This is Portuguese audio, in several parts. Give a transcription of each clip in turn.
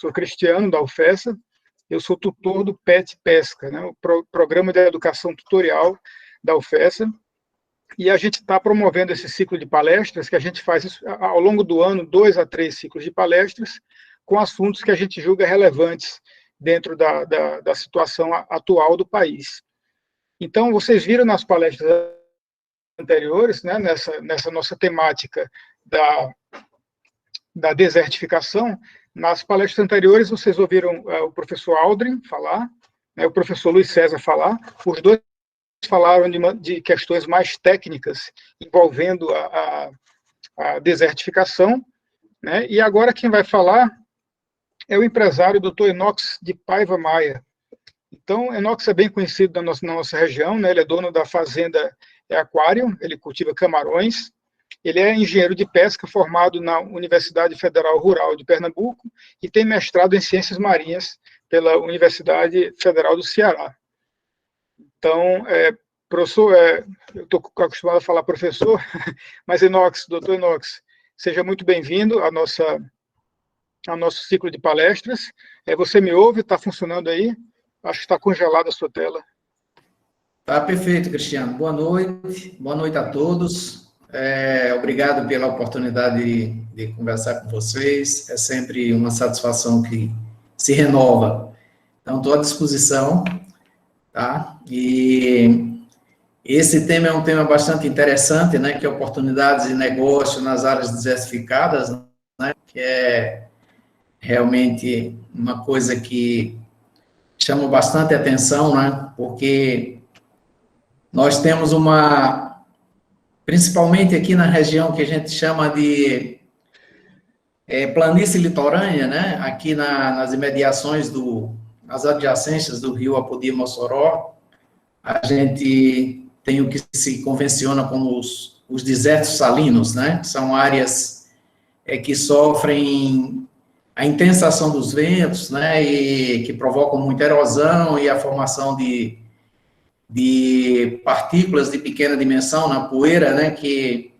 sou Cristiano, da UFESA, eu sou tutor do PET Pesca, né, o Programa de Educação Tutorial da UFESA, e a gente está promovendo esse ciclo de palestras, que a gente faz ao longo do ano, 2 a 3 ciclos de palestras, com assuntos que a gente julga relevantes dentro da situação atual do país. Então, vocês viram nas palestras anteriores, né, nessa nossa temática da desertificação, nas palestras anteriores vocês ouviram o professor Aldrin falar, né, o professor Luiz César falar, os dois falaram de questões mais técnicas envolvendo a desertificação, né, e agora quem vai falar é o empresário Dr. Enox de Paiva Maia. Então, Enox é bem conhecido na nossa região, né, ele é dono da fazenda Aquário, ele cultiva camarões, ele é engenheiro de pesca formado na Universidade Federal Rural de Pernambuco e tem mestrado em Ciências Marinhas pela Universidade Federal do Ceará. Então, professor, eu estou acostumado a falar professor, mas Enox, doutor Enox, seja muito bem-vindo ao nosso ciclo de palestras. Você me ouve? Está funcionando aí? Acho que está congelada a sua tela. Tá perfeito, Cristiano. Boa noite a todos. Obrigado pela oportunidade de conversar com vocês. É sempre uma satisfação que se renova. Então, estou à disposição, tá? E esse tema é um tema bastante interessante, né? Que é oportunidades de negócio nas áreas desertificadas, né? Que é realmente uma coisa que chama bastante atenção, né? Porque nós temos principalmente aqui na região que a gente chama de planície litorânea, né? Aqui nas imediações nas adjacências do rio Apodi Mossoró, a gente tem o que se convenciona como os desertos salinos, né? São áreas que sofrem a intensa ação dos ventos, né? E que provocam muita erosão e a formação de partículas de pequena dimensão na poeira, né, que,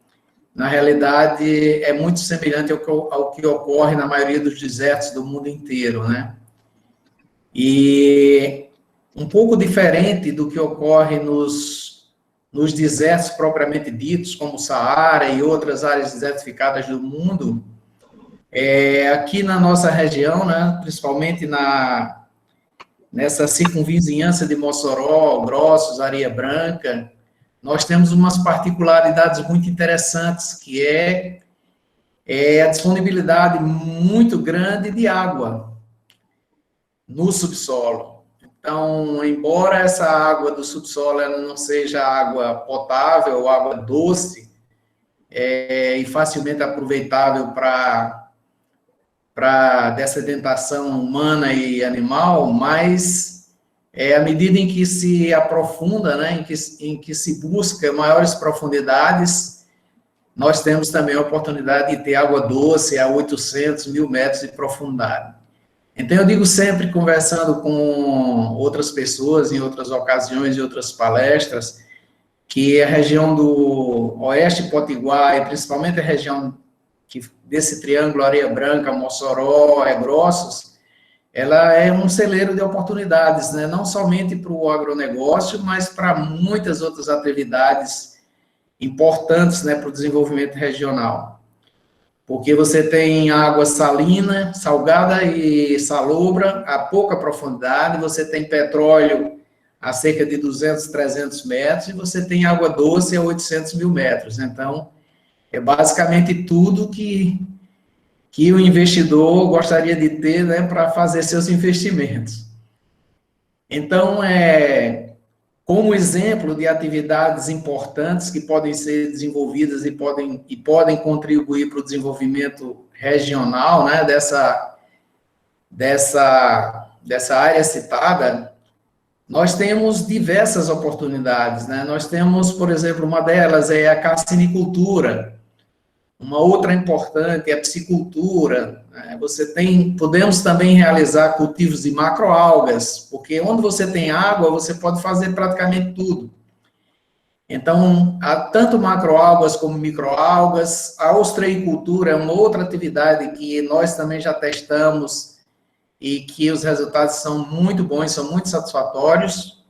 na realidade, é muito semelhante ao que ocorre na maioria dos desertos do mundo inteiro, né? E um pouco diferente do que ocorre nos desertos propriamente ditos, como o Saara e outras áreas desertificadas do mundo, aqui na nossa região, né, principalmente nessa circunvizinhança de Mossoró, Grossos, Areia Branca, nós temos umas particularidades muito interessantes, que é a disponibilidade muito grande de água no subsolo. Então, embora essa água do subsolo ela não seja água potável ou água doce, e facilmente aproveitável para dessedentação humana e animal, mas à medida em que se aprofunda, né, em que se busca maiores profundidades, nós temos também a oportunidade de ter água doce a 800, 1.000 metros de profundidade. Então, eu digo sempre, conversando com outras pessoas, em outras ocasiões e outras palestras, que a região do Oeste Potiguar, e principalmente a região desse triângulo Areia Branca, Mossoró, Grossos, ela é um celeiro de oportunidades, né? Não somente para o agronegócio, mas para muitas outras atividades importantes, né, para o desenvolvimento regional. Porque você tem água salina, salgada e salobra a pouca profundidade, você tem petróleo a cerca de 200, 300 metros, e você tem água doce a 800 mil metros. Então, é basicamente tudo que o investidor gostaria de ter, né, para fazer seus investimentos. Então, como exemplo de atividades importantes que podem ser desenvolvidas e podem contribuir para o desenvolvimento regional, né, dessa área citada, nós temos diversas oportunidades, né? Nós temos, por exemplo, uma delas é a cassinicultura. Uma outra importante é a piscicultura. Né? Podemos também realizar cultivos de macroalgas, porque onde você tem água, você pode fazer praticamente tudo. Então, há tanto macroalgas como microalgas. A ostreicultura é uma outra atividade que nós também já testamos e que os resultados são muito bons, são muito satisfatórios.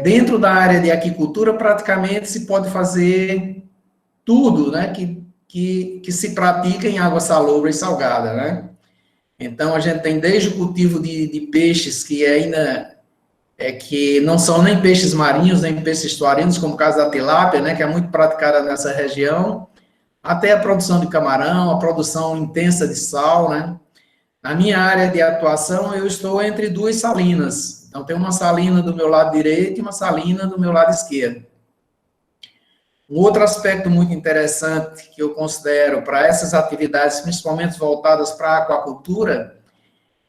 Dentro da área de aquicultura, praticamente se pode fazer tudo, né, que se pratica em água salobra e salgada, né? Então, a gente tem desde o cultivo de peixes que ainda que não são nem peixes marinhos, nem peixes estuarinos, como o caso da tilápia, né, que é muito praticada nessa região, até a produção de camarão, a produção intensa de sal, né? Na minha área de atuação, eu estou entre duas salinas. Então, tem uma salina do meu lado direito e uma salina do meu lado esquerdo. Um outro aspecto muito interessante que eu considero para essas atividades, principalmente voltadas para a aquacultura,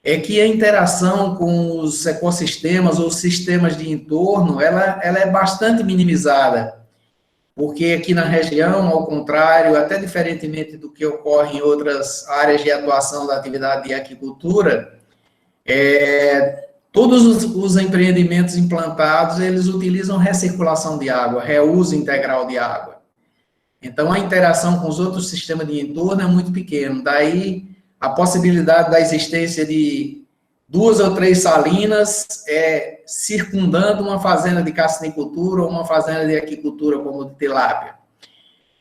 é que a interação com os ecossistemas ou sistemas de entorno, ela é bastante minimizada, porque aqui na região, ao contrário, até diferentemente do que ocorre em outras áreas de atuação da atividade de aquicultura, todos os empreendimentos implantados, eles utilizam recirculação de água, reuso integral de água. Então, a interação com os outros sistemas de entorno é muito pequena. Daí, a possibilidade da existência de 2 ou 3 salinas circundando uma fazenda de cassinicultura ou uma fazenda de aquicultura como de tilápia.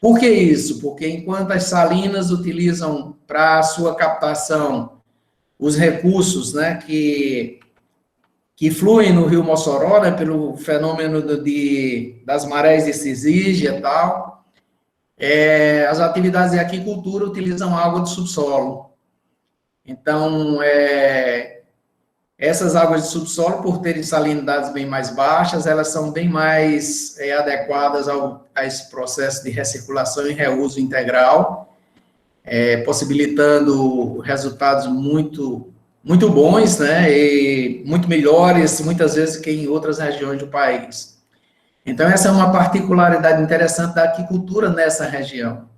Por que isso? Porque enquanto as salinas utilizam para a sua captação os recursos, né, que fluem no rio Mossoró, né, pelo fenômeno das marés de Cisígia e tal, as atividades de aquicultura utilizam água do subsolo. Então, essas águas de subsolo, por terem salinidades bem mais baixas, elas são bem mais adequadas a esse processo de recirculação e reuso integral, possibilitando resultados muito, muito bons, né, e muito melhores, muitas vezes, que em outras regiões do país. Então, essa é uma particularidade interessante da aquicultura nessa região.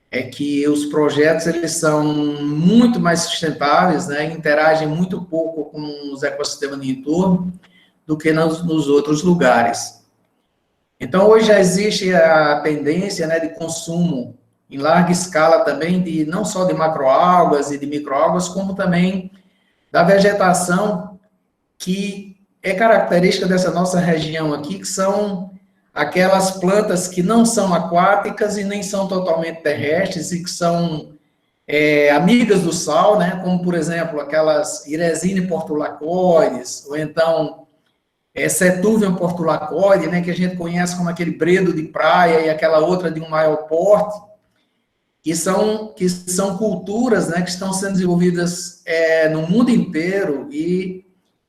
É que os projetos, eles são muito mais sustentáveis, né, interagem muito pouco com os ecossistemas de entorno do que nos outros lugares. Então, hoje já existe a tendência, né, de consumo em larga escala também, não só de macroalgas e de microalgas, como também da vegetação que é característica dessa nossa região aqui, que são aquelas plantas que não são aquáticas e nem são totalmente terrestres e que são amigas do sal, né? Como, por exemplo, aquelas Iresine portulacoides, ou então Setuvium portulacoide, né? Que a gente conhece como aquele bredo de praia e aquela outra de um maior porte, que são culturas, né? Que estão sendo desenvolvidas no mundo inteiro e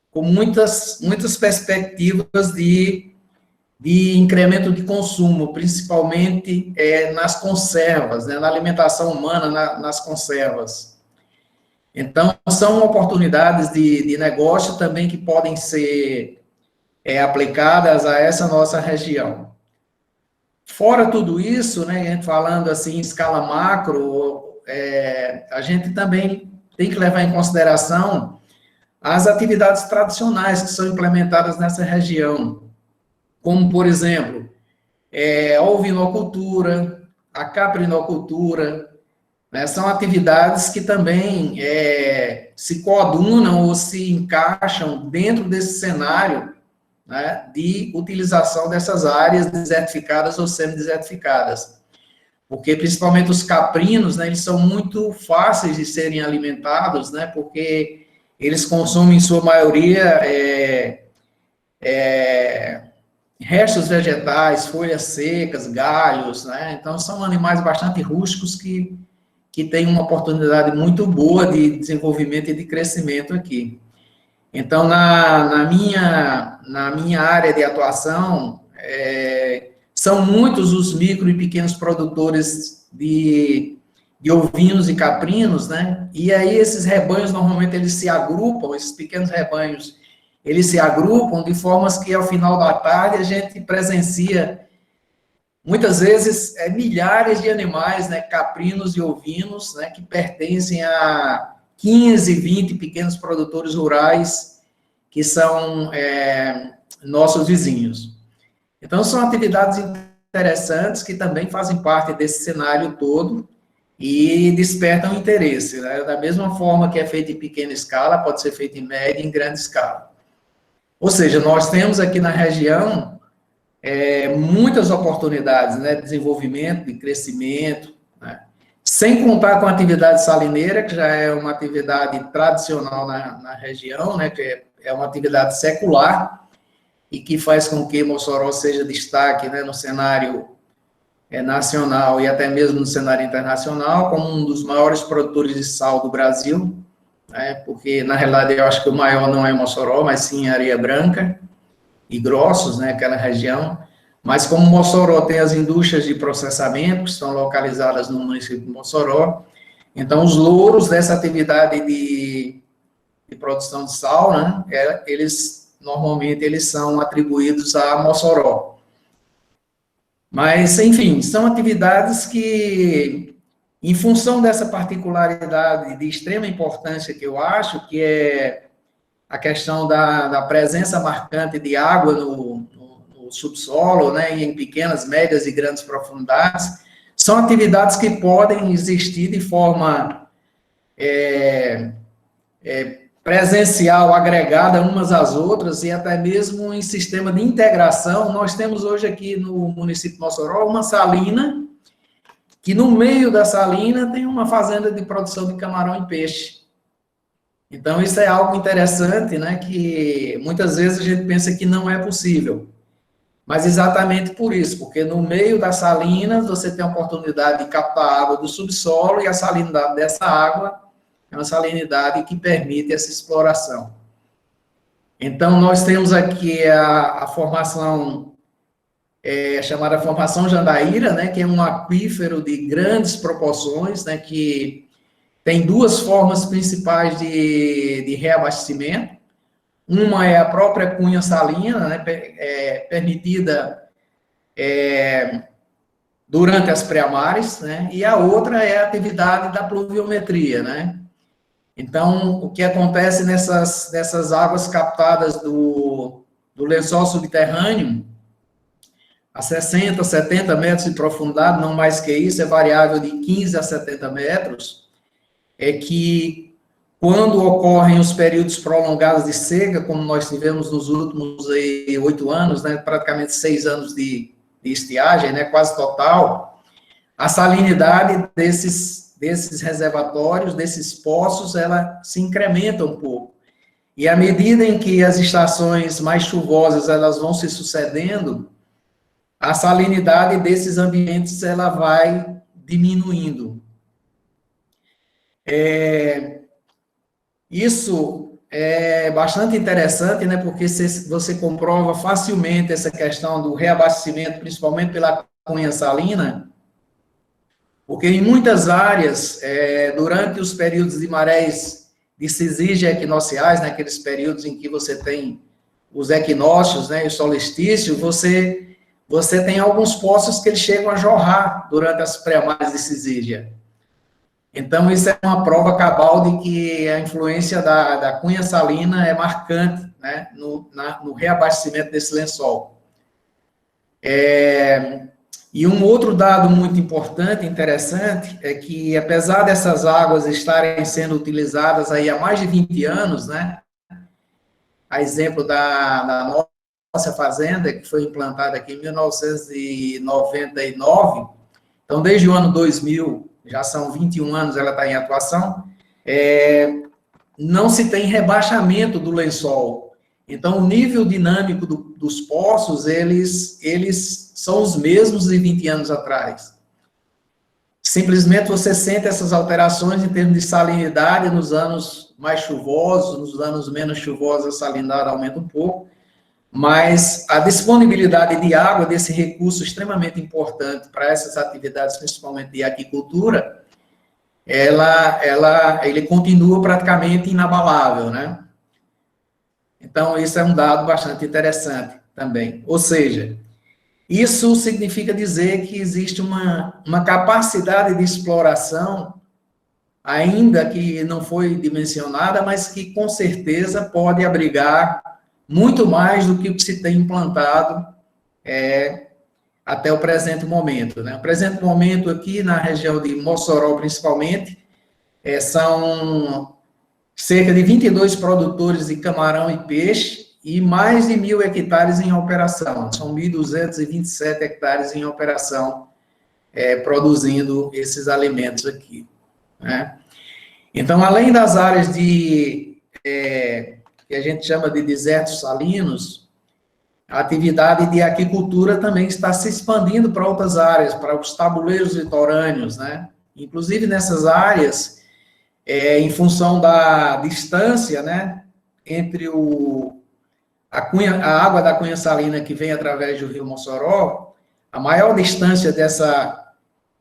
com muitas perspectivas de incremento de consumo, principalmente nas conservas, né, na alimentação humana, nas conservas. Então, são oportunidades de negócio também que podem ser aplicadas a essa nossa região. Fora tudo isso, né, a gente falando assim em escala macro, a gente também tem que levar em consideração as atividades tradicionais que são implementadas nessa região, como, por exemplo, a ovinocultura, a caprinocultura, né, são atividades que também se coadunam ou se encaixam dentro desse cenário, né, de utilização dessas áreas desertificadas ou semi-desertificadas. Porque, principalmente, os caprinos, né, eles são muito fáceis de serem alimentados, né, porque eles consomem, em sua maioria, restos vegetais, folhas secas, galhos, né? Então, são animais bastante rústicos que têm uma oportunidade muito boa de desenvolvimento e de crescimento aqui. Então, na minha área de atuação, são muitos os micro e pequenos produtores de ovinos e caprinos, né? E aí, esses rebanhos, normalmente, eles se agrupam, esses pequenos rebanhos, eles se agrupam de formas que, ao final da tarde, a gente presencia, muitas vezes, milhares de animais, né, caprinos e ovinos, né, que pertencem a 15, 20 pequenos produtores rurais, que são nossos vizinhos. Então, são atividades interessantes que também fazem parte desse cenário todo e despertam interesse, né? Da mesma forma que é feito em pequena escala, pode ser feito em média e em grande escala. Ou seja, nós temos aqui na região muitas oportunidades, né, de desenvolvimento, de crescimento, né? Sem contar com a atividade salineira, que já é uma atividade tradicional na região, né, que é uma atividade secular, e que faz com que Mossoró seja destaque, né, no cenário nacional e até mesmo no cenário internacional, como um dos maiores produtores de sal do Brasil, né, porque, na realidade, eu acho que o maior não é Mossoró, mas sim Areia Branca e Grossos, né, aquela região. Mas como Mossoró tem as indústrias de processamento, que estão localizadas no município de Mossoró, então os louros dessa atividade de produção de sal, né, normalmente eles são atribuídos a Mossoró. Mas, enfim, são atividades que, em função dessa particularidade de extrema importância que eu acho, que é a questão da presença marcante de água no subsolo, né, em pequenas, médias e grandes profundidades, são atividades que podem existir de forma presencial, agregada umas às outras, e até mesmo em sistema de integração. Nós temos hoje aqui no município de Mossoró uma salina, que no meio da salina tem uma fazenda de produção de camarão e peixe. Então, isso é algo interessante, né, que muitas vezes a gente pensa que não é possível. Mas exatamente por isso, porque no meio das salinas você tem a oportunidade de captar água do subsolo, e a salinidade dessa água é uma salinidade que permite essa exploração. Então, nós temos aqui a formação chamada Formação Jandaíra, né, que é um aquífero de grandes proporções, né, que tem duas formas principais de reabastecimento. Uma é a própria cunha salina, né, permitida durante as pré-mares, né, e a outra é a atividade da pluviometria, né. Então, o que acontece nessas águas captadas do lençol subterrâneo, a 60, 70 metros de profundidade, não mais que isso, é variável de 15 a 70 metros, é que quando ocorrem os períodos prolongados de seca, como nós tivemos nos últimos 8 anos, né, praticamente 6 anos de estiagem, né, quase total, a salinidade desses reservatórios, desses poços, ela se incrementa um pouco. E à medida em que as estações mais chuvosas elas vão se sucedendo, a salinidade desses ambientes ela vai diminuindo. Isso é bastante interessante, né, porque você comprova facilmente essa questão do reabastecimento, principalmente pela cunha salina, porque em muitas áreas, durante os períodos de marés de cisígia equinociais, né, aqueles períodos em que você tem os equinócios, né, e o solstício, você tem alguns poços que eles chegam a jorrar durante as pré-mares de cisígia. Então, isso é uma prova cabal de que a influência da cunha salina é marcante, né, no reabastecimento desse lençol. E um outro dado muito importante, interessante, é que, apesar dessas águas estarem sendo utilizadas aí há mais de 20 anos, né, a exemplo da nossa fazenda, que foi implantada aqui em 1999, então, desde o ano 2000, já são 21 anos, ela está em atuação, não se tem rebaixamento do lençol. Então, o nível dinâmico dos poços, eles são os mesmos de 20 anos atrás. Simplesmente você sente essas alterações em termos de salinidade nos anos mais chuvosos, nos anos menos chuvosos a salinidade aumenta um pouco, mas a disponibilidade de água, desse recurso extremamente importante para essas atividades, principalmente de aquicultura, ele continua praticamente inabalável, né? Então, isso é um dado bastante interessante também. Ou seja, isso significa dizer que existe uma capacidade de exploração, ainda que não foi dimensionada, mas que com certeza pode abrigar muito mais do que o que se tem implantado até o presente momento, né? O presente momento aqui na região de Mossoró, principalmente, são cerca de 22 produtores de camarão e peixe e mais de 1.000 hectares em operação. São 1.227 hectares em operação, produzindo esses alimentos aqui, né? Então, além das áreas que a gente chama de desertos salinos, a atividade de aquicultura também está se expandindo para outras áreas, para os tabuleiros litorâneos, né? Inclusive nessas áreas, em função da distância, né, entre a água da Cunha Salina que vem através do rio Mossoró, a maior distância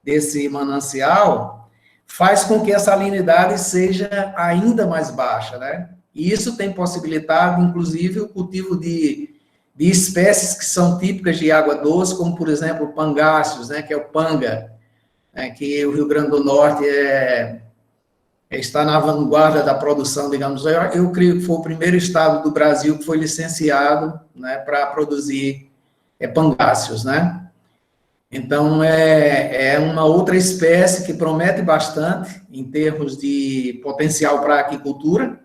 desse manancial faz com que a salinidade seja ainda mais baixa, né? E isso tem possibilitado, inclusive, o cultivo de espécies que são típicas de água doce, como, por exemplo, pangáceos, né, que é o panga, né, que o Rio Grande do Norte está na vanguarda da produção, digamos. Eu creio que foi o primeiro estado do Brasil que foi licenciado, né, para produzir pangáceos, né? Então, é uma outra espécie que promete bastante em termos de potencial para a aquicultura,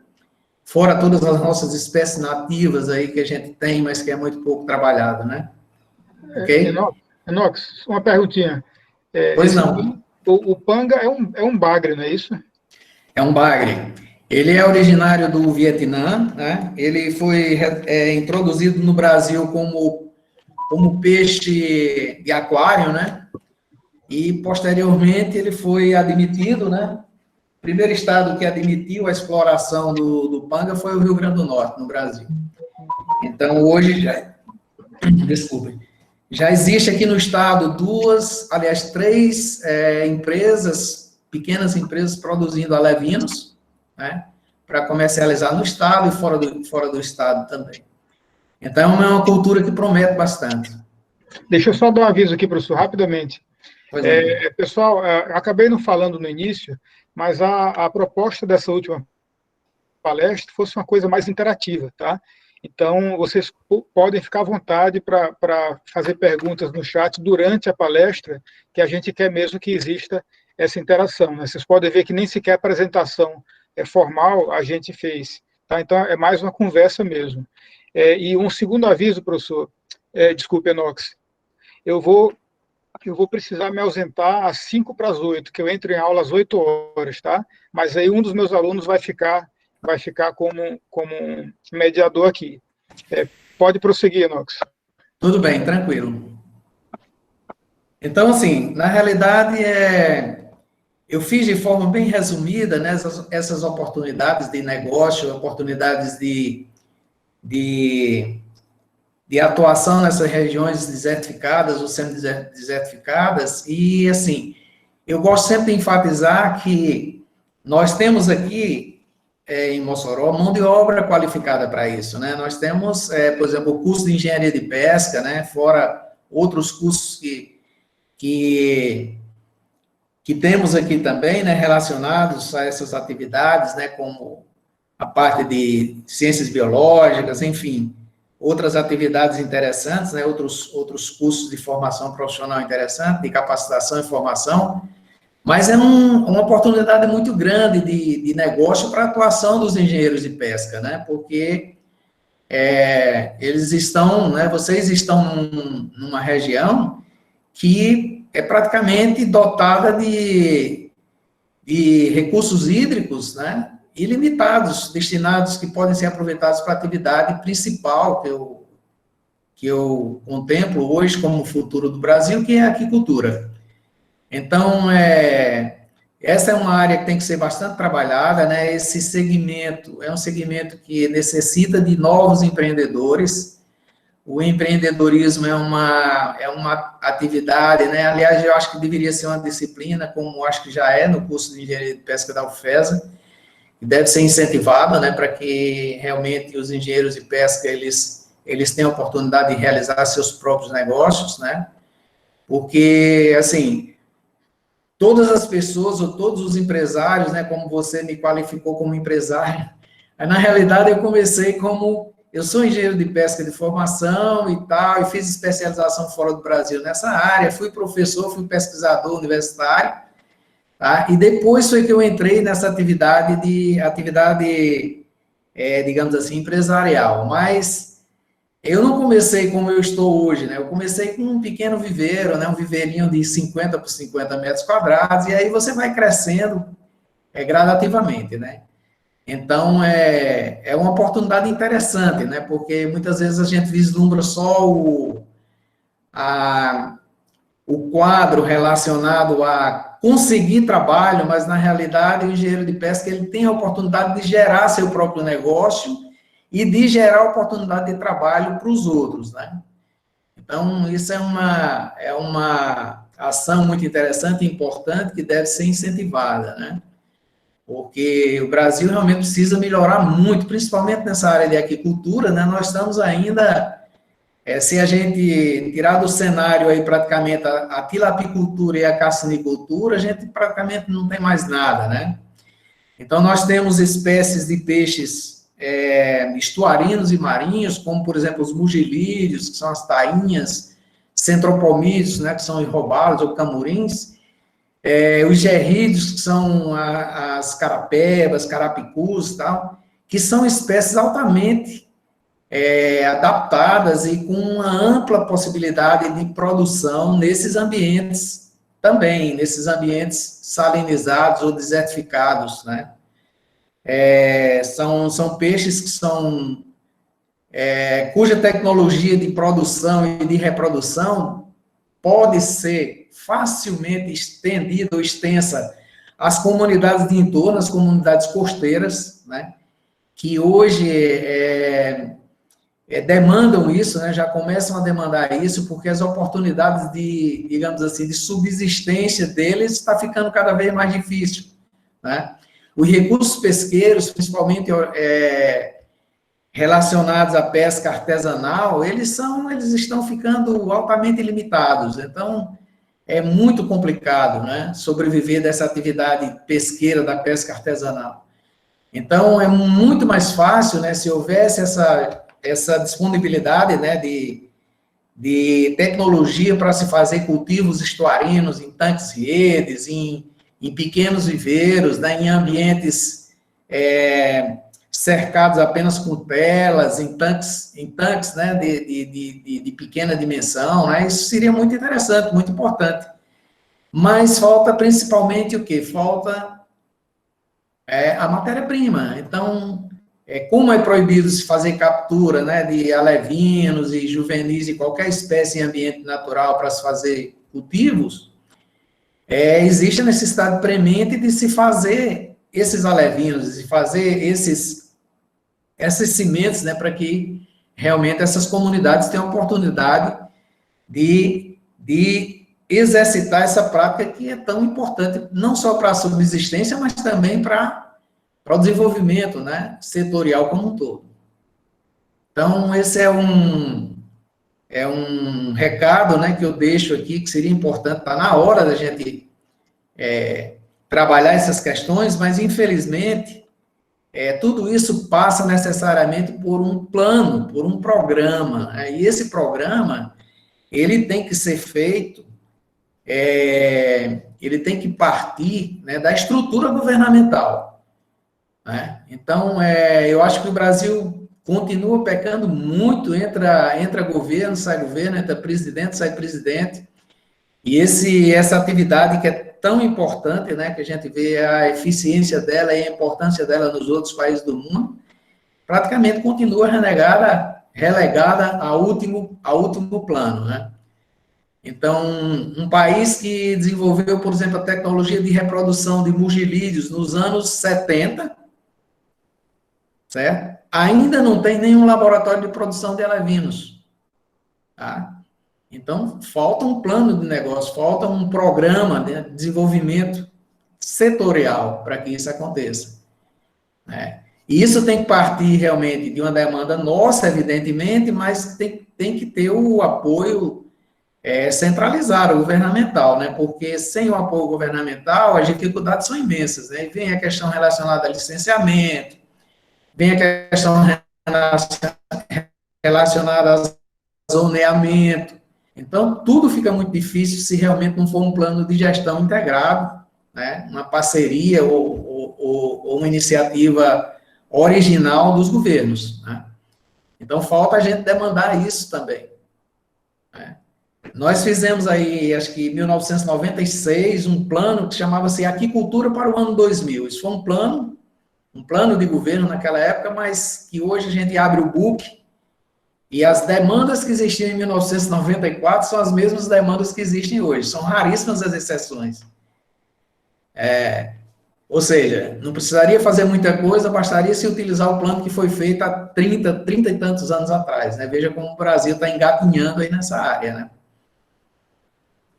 fora todas as nossas espécies nativas aí que a gente tem, mas que é muito pouco trabalhado, né? Ok? Enox, uma perguntinha. Pois não. O panga é um bagre, não é isso? É um bagre. Ele é originário do Vietnã, né? Ele foi introduzido no Brasil como peixe de aquário, né? E, posteriormente, ele foi admitido, né? O primeiro estado que admitiu a exploração do panga foi o Rio Grande do Norte, no Brasil. Então, hoje, já existe aqui no estado três pequenas empresas produzindo alevinos, né? Para comercializar no estado e fora do estado também. Então, é uma cultura que promete bastante. Deixa eu só dar um aviso aqui, professor, rapidamente. Pessoal, acabei não falando no início, mas a proposta dessa última palestra fosse uma coisa mais interativa, tá? Então, vocês podem ficar à vontade para fazer perguntas no chat durante a palestra, que a gente quer mesmo que exista essa interação, né? Vocês podem ver que nem sequer a apresentação formal a gente fez, tá? Então, é mais uma conversa mesmo. E um segundo aviso, professor, desculpe, Enox, eu vou precisar me ausentar às 7:55, que eu entro em aula às 8h, tá? Mas aí um dos meus alunos vai ficar como mediador aqui. Pode prosseguir, Enox. Tudo bem, tranquilo. Então, assim, na realidade, eu fiz de forma bem resumida, né, essas oportunidades de negócio, oportunidades de atuação nessas regiões desertificadas ou semi-desertificadas, e, assim, eu gosto sempre de enfatizar que nós temos aqui, em Mossoró, mão de obra qualificada para isso, né? Nós temos, por exemplo, o curso de engenharia de pesca, né? Fora outros cursos que temos aqui também, né? Relacionados a essas atividades, né? Como a parte de ciências biológicas, enfim, outras atividades interessantes, né? Outros cursos de formação profissional interessante, de capacitação e formação. Mas é uma oportunidade muito grande de negócio para a atuação dos engenheiros de pesca, né? Porque eles estão, né? Vocês estão numa região que é praticamente dotada de recursos hídricos, né? Ilimitados, destinados, que podem ser aproveitados para a atividade principal que eu contemplo hoje como futuro do Brasil, que é a aquicultura. Então, essa é uma área que tem que ser bastante trabalhada, né? Esse segmento é um segmento que necessita de novos empreendedores. O empreendedorismo é uma atividade, né? Aliás, eu acho que deveria ser uma disciplina, como acho que já é no curso de Engenharia de Pesca da UFESA, que deve ser incentivada, né? Para que realmente os engenheiros de pesca, eles tenham a oportunidade de realizar seus próprios negócios, né? Porque, assim, todas as pessoas, ou todos os empresários, né, como você me qualificou como empresário, na realidade eu comecei como eu sou engenheiro de pesca de formação e tal, e fiz especialização fora do Brasil nessa área, fui professor, fui pesquisador universitário, tá? E depois foi que eu entrei nessa atividade, digamos assim, empresarial, mas eu não comecei como eu estou hoje, né? Eu comecei com um pequeno viveiro, né? Um viveirinho de 50 por 50 metros quadrados, e aí você vai crescendo gradativamente, né? Então, é uma oportunidade interessante, né? Porque muitas vezes a gente vislumbra só o quadro relacionado a conseguir trabalho, mas, na realidade, o engenheiro de pesca ele tem a oportunidade de gerar seu próprio negócio e de gerar oportunidade de trabalho para os outros, né? Então, isso é uma ação muito interessante e importante que deve ser incentivada, né? Porque o Brasil realmente precisa melhorar muito, principalmente nessa área de aquicultura, né? Nós estamos ainda, se a gente tirar do cenário aí praticamente a tilapicultura e a cassinicultura, a gente praticamente não tem mais nada, né? Então, nós temos espécies de peixes estuarinos e marinhos, como, por exemplo, os mugilídeos, que são as tainhas, centropomídeos, né, que são enrobados ou camurins, os gerrídeos, que são as carapebas, carapicus e tal, que são espécies altamente adaptadas e com uma ampla possibilidade de produção nesses ambientes também, nesses ambientes salinizados ou desertificados, né? São peixes que cuja tecnologia de produção e de reprodução pode ser facilmente estendida ou extensa às comunidades de entorno, às comunidades costeiras, né, que hoje demandam isso, né, já começam a demandar isso, porque as oportunidades de, digamos assim, de subsistência deles está ficando cada vez mais difícil, né. Os recursos pesqueiros, principalmente relacionados à pesca artesanal, eles estão ficando altamente limitados. Então, é muito complicado, né, sobreviver dessa atividade pesqueira da pesca artesanal. Então, é muito mais fácil, né, se houvesse essa disponibilidade, né, de tecnologia para se fazer cultivos estuarinos em tanques redes, em pequenos viveiros, né, em ambientes cercados apenas com telas, em tanques né, de pequena dimensão, né, isso seria muito interessante, muito importante. Mas falta principalmente o quê? Falta a matéria-prima. Então, como é proibido se fazer captura, né, de alevinos e juvenis de qualquer espécie em ambiente natural para se fazer cultivos, existe a necessidade premente de se fazer esses alevinos, de fazer essas sementes, né, para que realmente essas comunidades tenham a oportunidade de exercitar essa prática que é tão importante, não só para a subsistência, mas também para o desenvolvimento, né, setorial como um todo. Então, esse é um recado, né, que eu deixo aqui, que seria importante, está na hora da gente trabalhar essas questões, mas, infelizmente, tudo isso passa necessariamente por um plano, por um programa, né, e esse programa, ele tem que ser feito, ele tem que partir, né, da estrutura governamental, né? Então, eu acho que o Brasil continua pecando muito, entra governo, sai governo, entra presidente, sai presidente, e essa atividade que é tão importante, né, que a gente vê a eficiência dela e a importância dela nos outros países do mundo, praticamente continua relegada a último plano, né? Então, um país que desenvolveu, por exemplo, a tecnologia de reprodução de mugilídeos nos anos 70, certo? Ainda não tem nenhum laboratório de produção de alevinos, tá? Então, falta um plano de negócio, falta um programa de desenvolvimento setorial para que isso aconteça, né? E isso tem que partir realmente de uma demanda nossa, evidentemente, mas tem que ter o apoio centralizado, governamental, né? Porque sem o apoio governamental, as dificuldades são imensas, né? E vem a questão relacionada a licenciamento, vem a questão relacionadas a zoneamento. Então, tudo fica muito difícil se realmente não for um plano de gestão integrado, né? Uma parceria ou uma iniciativa original dos governos, né? Então, falta a gente demandar isso também, né? Nós fizemos aí, acho que em 1996, um plano que chamava-se Aquicultura para o ano 2000. Isso foi um plano de governo naquela época, mas que hoje a gente abre o book e as demandas que existiam em 1994 são as mesmas demandas que existem hoje. São raríssimas as exceções. Ou seja, não precisaria fazer muita coisa, bastaria se utilizar o plano que foi feito há 30 e tantos anos atrás, né? Veja como o Brasil está engatinhando aí nessa área, né?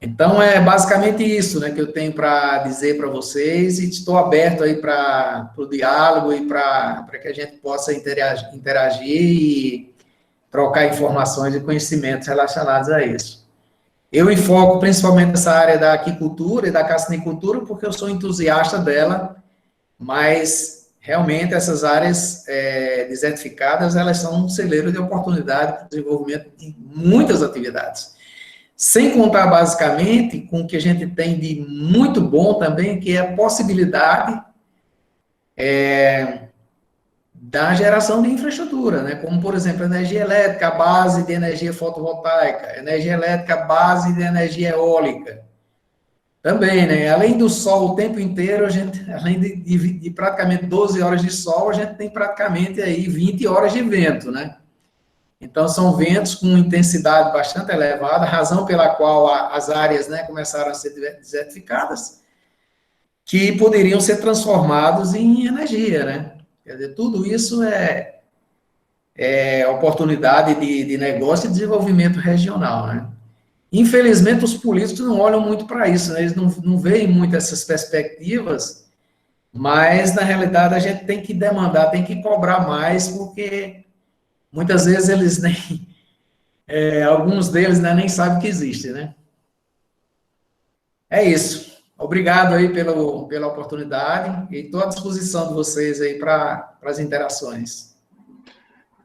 Então, é basicamente isso, né, que eu tenho para dizer para vocês, e estou aberto aí para o diálogo e para que a gente possa interagir e trocar informações e conhecimentos relacionados a isso. Eu enfoco principalmente nessa área da aquicultura e da cassinicultura, porque eu sou entusiasta dela, mas realmente essas áreas desertificadas, elas são um celeiro de oportunidade para o desenvolvimento de muitas atividades. Sem contar, basicamente, com o que a gente tem de muito bom também, que é a possibilidade da geração de infraestrutura, né? Como, por exemplo, energia elétrica, à base de energia fotovoltaica, energia elétrica, à base de energia eólica. Também, né? Além do sol o tempo inteiro, a gente, além de praticamente 12 horas de sol, a gente tem praticamente aí 20 horas de vento, né? Então, são ventos com intensidade bastante elevada, razão pela qual as áreas, né, começaram a ser desertificadas, que poderiam ser transformados em energia, né? Quer dizer, tudo isso é oportunidade de negócio e desenvolvimento regional, né? Infelizmente, os políticos não olham muito para isso, né? Eles não veem muito essas perspectivas, mas, na realidade, a gente tem que demandar, tem que cobrar mais, porque muitas vezes eles nem... alguns deles, né, nem sabem que existe, né? É isso. Obrigado aí pela oportunidade e estou à disposição de vocês aí para as interações.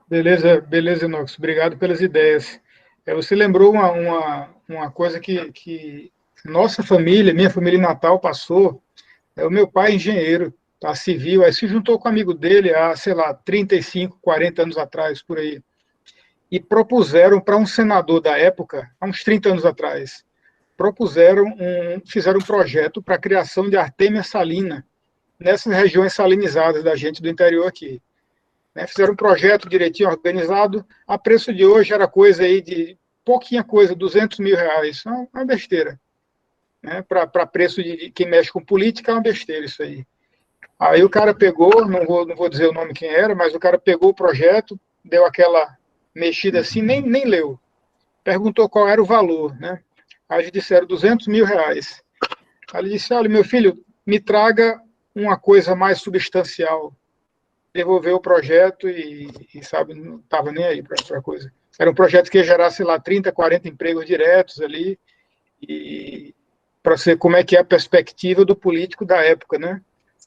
Beleza, Inox. Obrigado pelas ideias. Você lembrou uma coisa que nossa família, minha família em Natal passou. O meu pai é engenheiro, tá, civil, aí se juntou com um amigo dele há, sei lá, 35, 40 anos atrás, por aí. E propuseram para um senador da época, há uns 30 anos atrás, fizeram um projeto para a criação de artêmia salina nessas regiões salinizadas da gente do interior aqui. Fizeram um projeto direitinho organizado, a preço de hoje era coisa aí de pouquinha coisa, R$200 mil, uma besteira. Para preço de quem mexe com política, é uma besteira isso aí. Aí o cara pegou, não vou dizer o nome quem era, mas o cara pegou o projeto, deu aquela mexida assim, nem leu. Perguntou qual era o valor, né? Aí eles disseram R$200 mil. Aí ele disse, olha, meu filho, me traga uma coisa mais substancial. Devolveu o projeto e sabe, não estava nem aí para a coisa. Era um projeto que ia gerar, sei lá, 30, 40 empregos diretos ali, e para ser como é que é a perspectiva do político da época, né?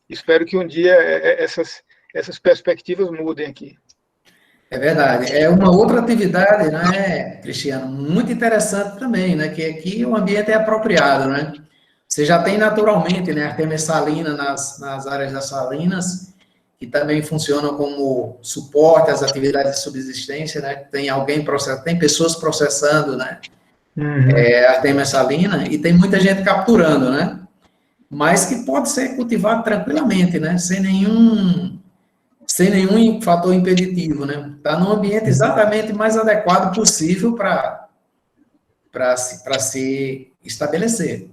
Espero que um dia essas perspectivas mudem aqui. É verdade. É uma outra atividade, né, Cristiano, muito interessante também, né, que aqui o ambiente é apropriado, né? Você já tem naturalmente, né, artêmia salina nas áreas das salinas, que também funcionam como suporte às atividades de subsistência, né? Tem pessoas processando, né, artêmia salina, e tem muita gente capturando, né? Mas que pode ser cultivado tranquilamente, né, sem nenhum fator impeditivo, né? Está num ambiente exatamente mais adequado possível para se estabelecer.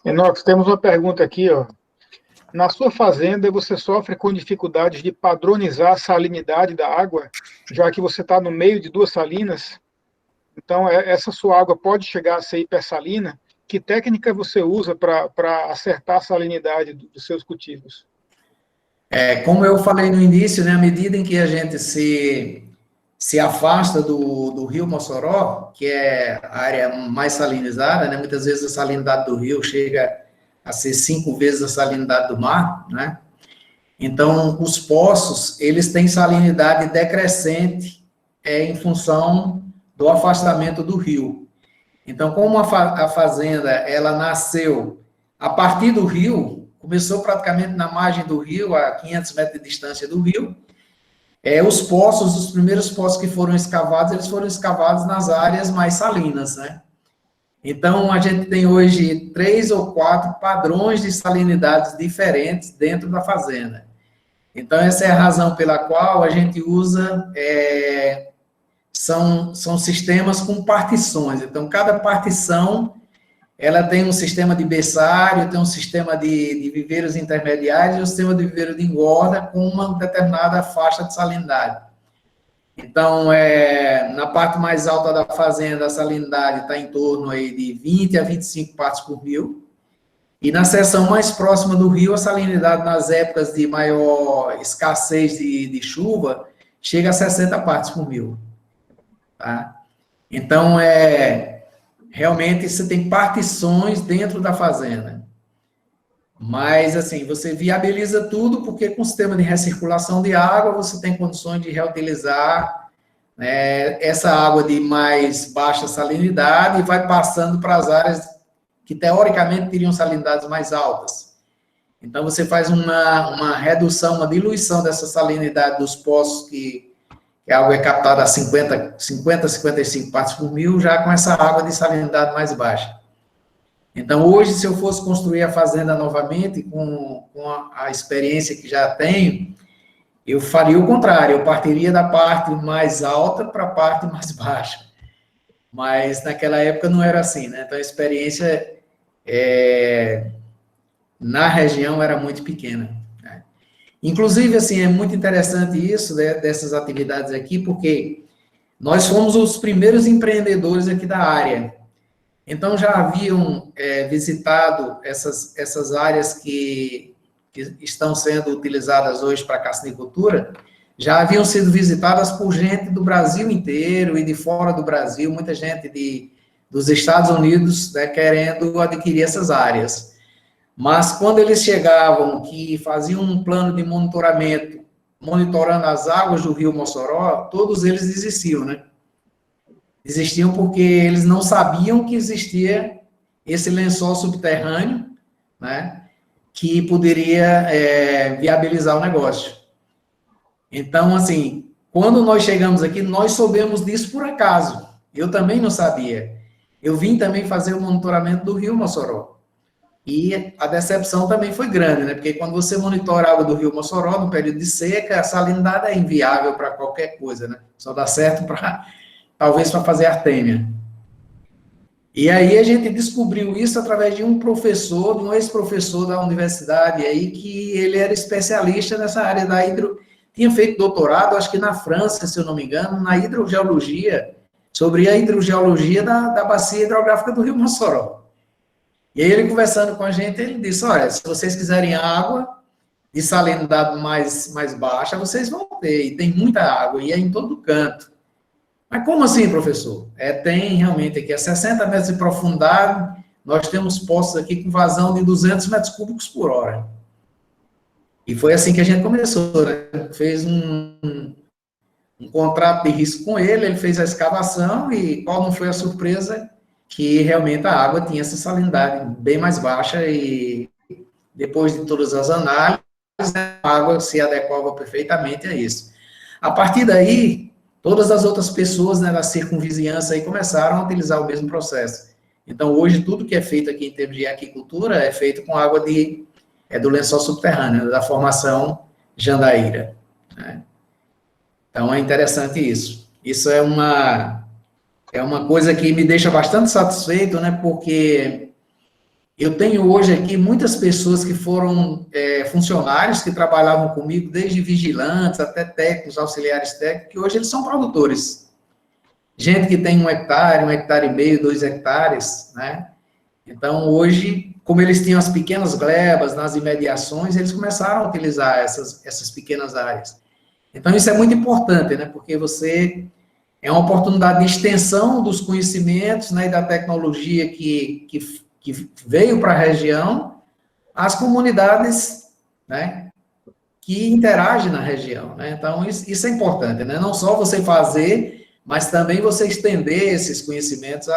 Enox, temos uma pergunta aqui, ó. Na sua fazenda, você sofre com dificuldades de padronizar a salinidade da água, já que você está no meio de duas salinas? Então, essa sua água pode chegar a ser hipersalina? Que técnica você usa para acertar a salinidade dos seus cultivos? Como eu falei no início, né, à medida em que a gente se afasta do rio Mossoró, que é a área mais salinizada, né, muitas vezes a salinidade do rio chega a ser 5 vezes a salinidade do mar, né? Então, os poços, eles têm salinidade decrescente em função do afastamento do rio. Então, como a fazenda, ela nasceu a partir do rio, começou praticamente na margem do rio, a 500 metros de distância do rio, os poços, os primeiros poços que foram escavados, eles foram escavados nas áreas mais salinas, né? Então, a gente tem hoje 3 ou 4 padrões de salinidades diferentes dentro da fazenda. Então, essa é a razão pela qual a gente usa, são sistemas com partições. Então, cada partição, ela tem um sistema de berçário, tem um sistema de viveiros intermediários e um sistema de viveiro de engorda com uma determinada faixa de salinidade. Então, na parte mais alta da fazenda, a salinidade está em torno aí de 20 a 25 partes por mil. E na seção mais próxima do rio, a salinidade nas épocas de maior escassez de chuva chega a 60 partes por mil. Tá? Então, realmente, você tem partições dentro da fazenda. Mas, assim, você viabiliza tudo, porque com o sistema de recirculação de água, você tem condições de reutilizar, né, essa água de mais baixa salinidade e vai passando para as áreas que, teoricamente, teriam salinidades mais altas. Então, você faz uma redução, uma diluição dessa salinidade dos poços, que a água é captada a 50, 55 partes por mil, já com essa água de salinidade mais baixa. Então, hoje, se eu fosse construir a fazenda novamente, com a experiência que já tenho, eu faria o contrário, eu partiria da parte mais alta para a parte mais baixa. Mas, naquela época, não era assim, né? Então, a experiência na região era muito pequena. Né? Inclusive, assim, é muito interessante isso, né, dessas atividades aqui, porque nós fomos os primeiros empreendedores aqui da área. Então, já haviam visitado essas áreas que estão sendo utilizadas hoje para a cassinicultura, já haviam sido visitadas por gente do Brasil inteiro e de fora do Brasil, muita gente dos Estados Unidos, né, querendo adquirir essas áreas. Mas, quando eles chegavam, que faziam um plano de monitoramento, monitorando as águas do rio Mossoró, todos eles desistiam, né? Existiam porque eles não sabiam que existia esse lençol subterrâneo, né, que poderia viabilizar o negócio. Então, assim, quando nós chegamos aqui, nós soubemos disso por acaso. Eu também não sabia. Eu vim também fazer o monitoramento do rio Mossoró. E a decepção também foi grande, né, porque quando você monitora a água do rio Mossoró, no período de seca, a salinidade é inviável para qualquer coisa, né, só dá certo talvez para fazer artêmia. E aí a gente descobriu isso através de um professor, de um ex-professor da universidade aí, que ele era especialista nessa área da tinha feito doutorado, acho que na França, se eu não me engano, na hidrogeologia, sobre a hidrogeologia da bacia hidrográfica do rio Mossoró. E aí ele conversando com a gente, ele disse, olha, se vocês quiserem água de salinidade mais baixa, vocês vão ter, e tem muita água, e é em todo canto. Mas como assim, professor? Tem realmente aqui a 60 metros de profundidade, nós temos poços aqui com vazão de 200 metros cúbicos por hora. E foi assim que a gente começou, né? Fez um contrato de risco com ele fez a escavação e qual não foi a surpresa? Que realmente a água tinha essa salinidade bem mais baixa e depois de todas as análises, a água se adequava perfeitamente a isso. A partir daí, todas as outras pessoas, né, da circunvizinhança aí começaram a utilizar o mesmo processo. Então, hoje, tudo que é feito aqui em termos de aquicultura é feito com água do lençol subterrâneo, da formação Jandaíra. Né? Então, é interessante isso. Isso é uma coisa que me deixa bastante satisfeito, né, porque eu tenho hoje aqui muitas pessoas que foram funcionários que trabalhavam comigo, desde vigilantes até técnicos, auxiliares técnicos, que hoje eles são produtores. Gente que tem 1 hectare, 1,5 hectares, 2 hectares, né? Então, hoje, como eles tinham as pequenas glebas nas imediações, eles começaram a utilizar essas pequenas áreas. Então, isso é muito importante, né? Porque é uma oportunidade de extensão dos conhecimentos, né, e da tecnologia que veio para a região, as comunidades, né, que interage na região, né? Então, isso é importante, né? Não só você fazer, mas também você estender esses conhecimentos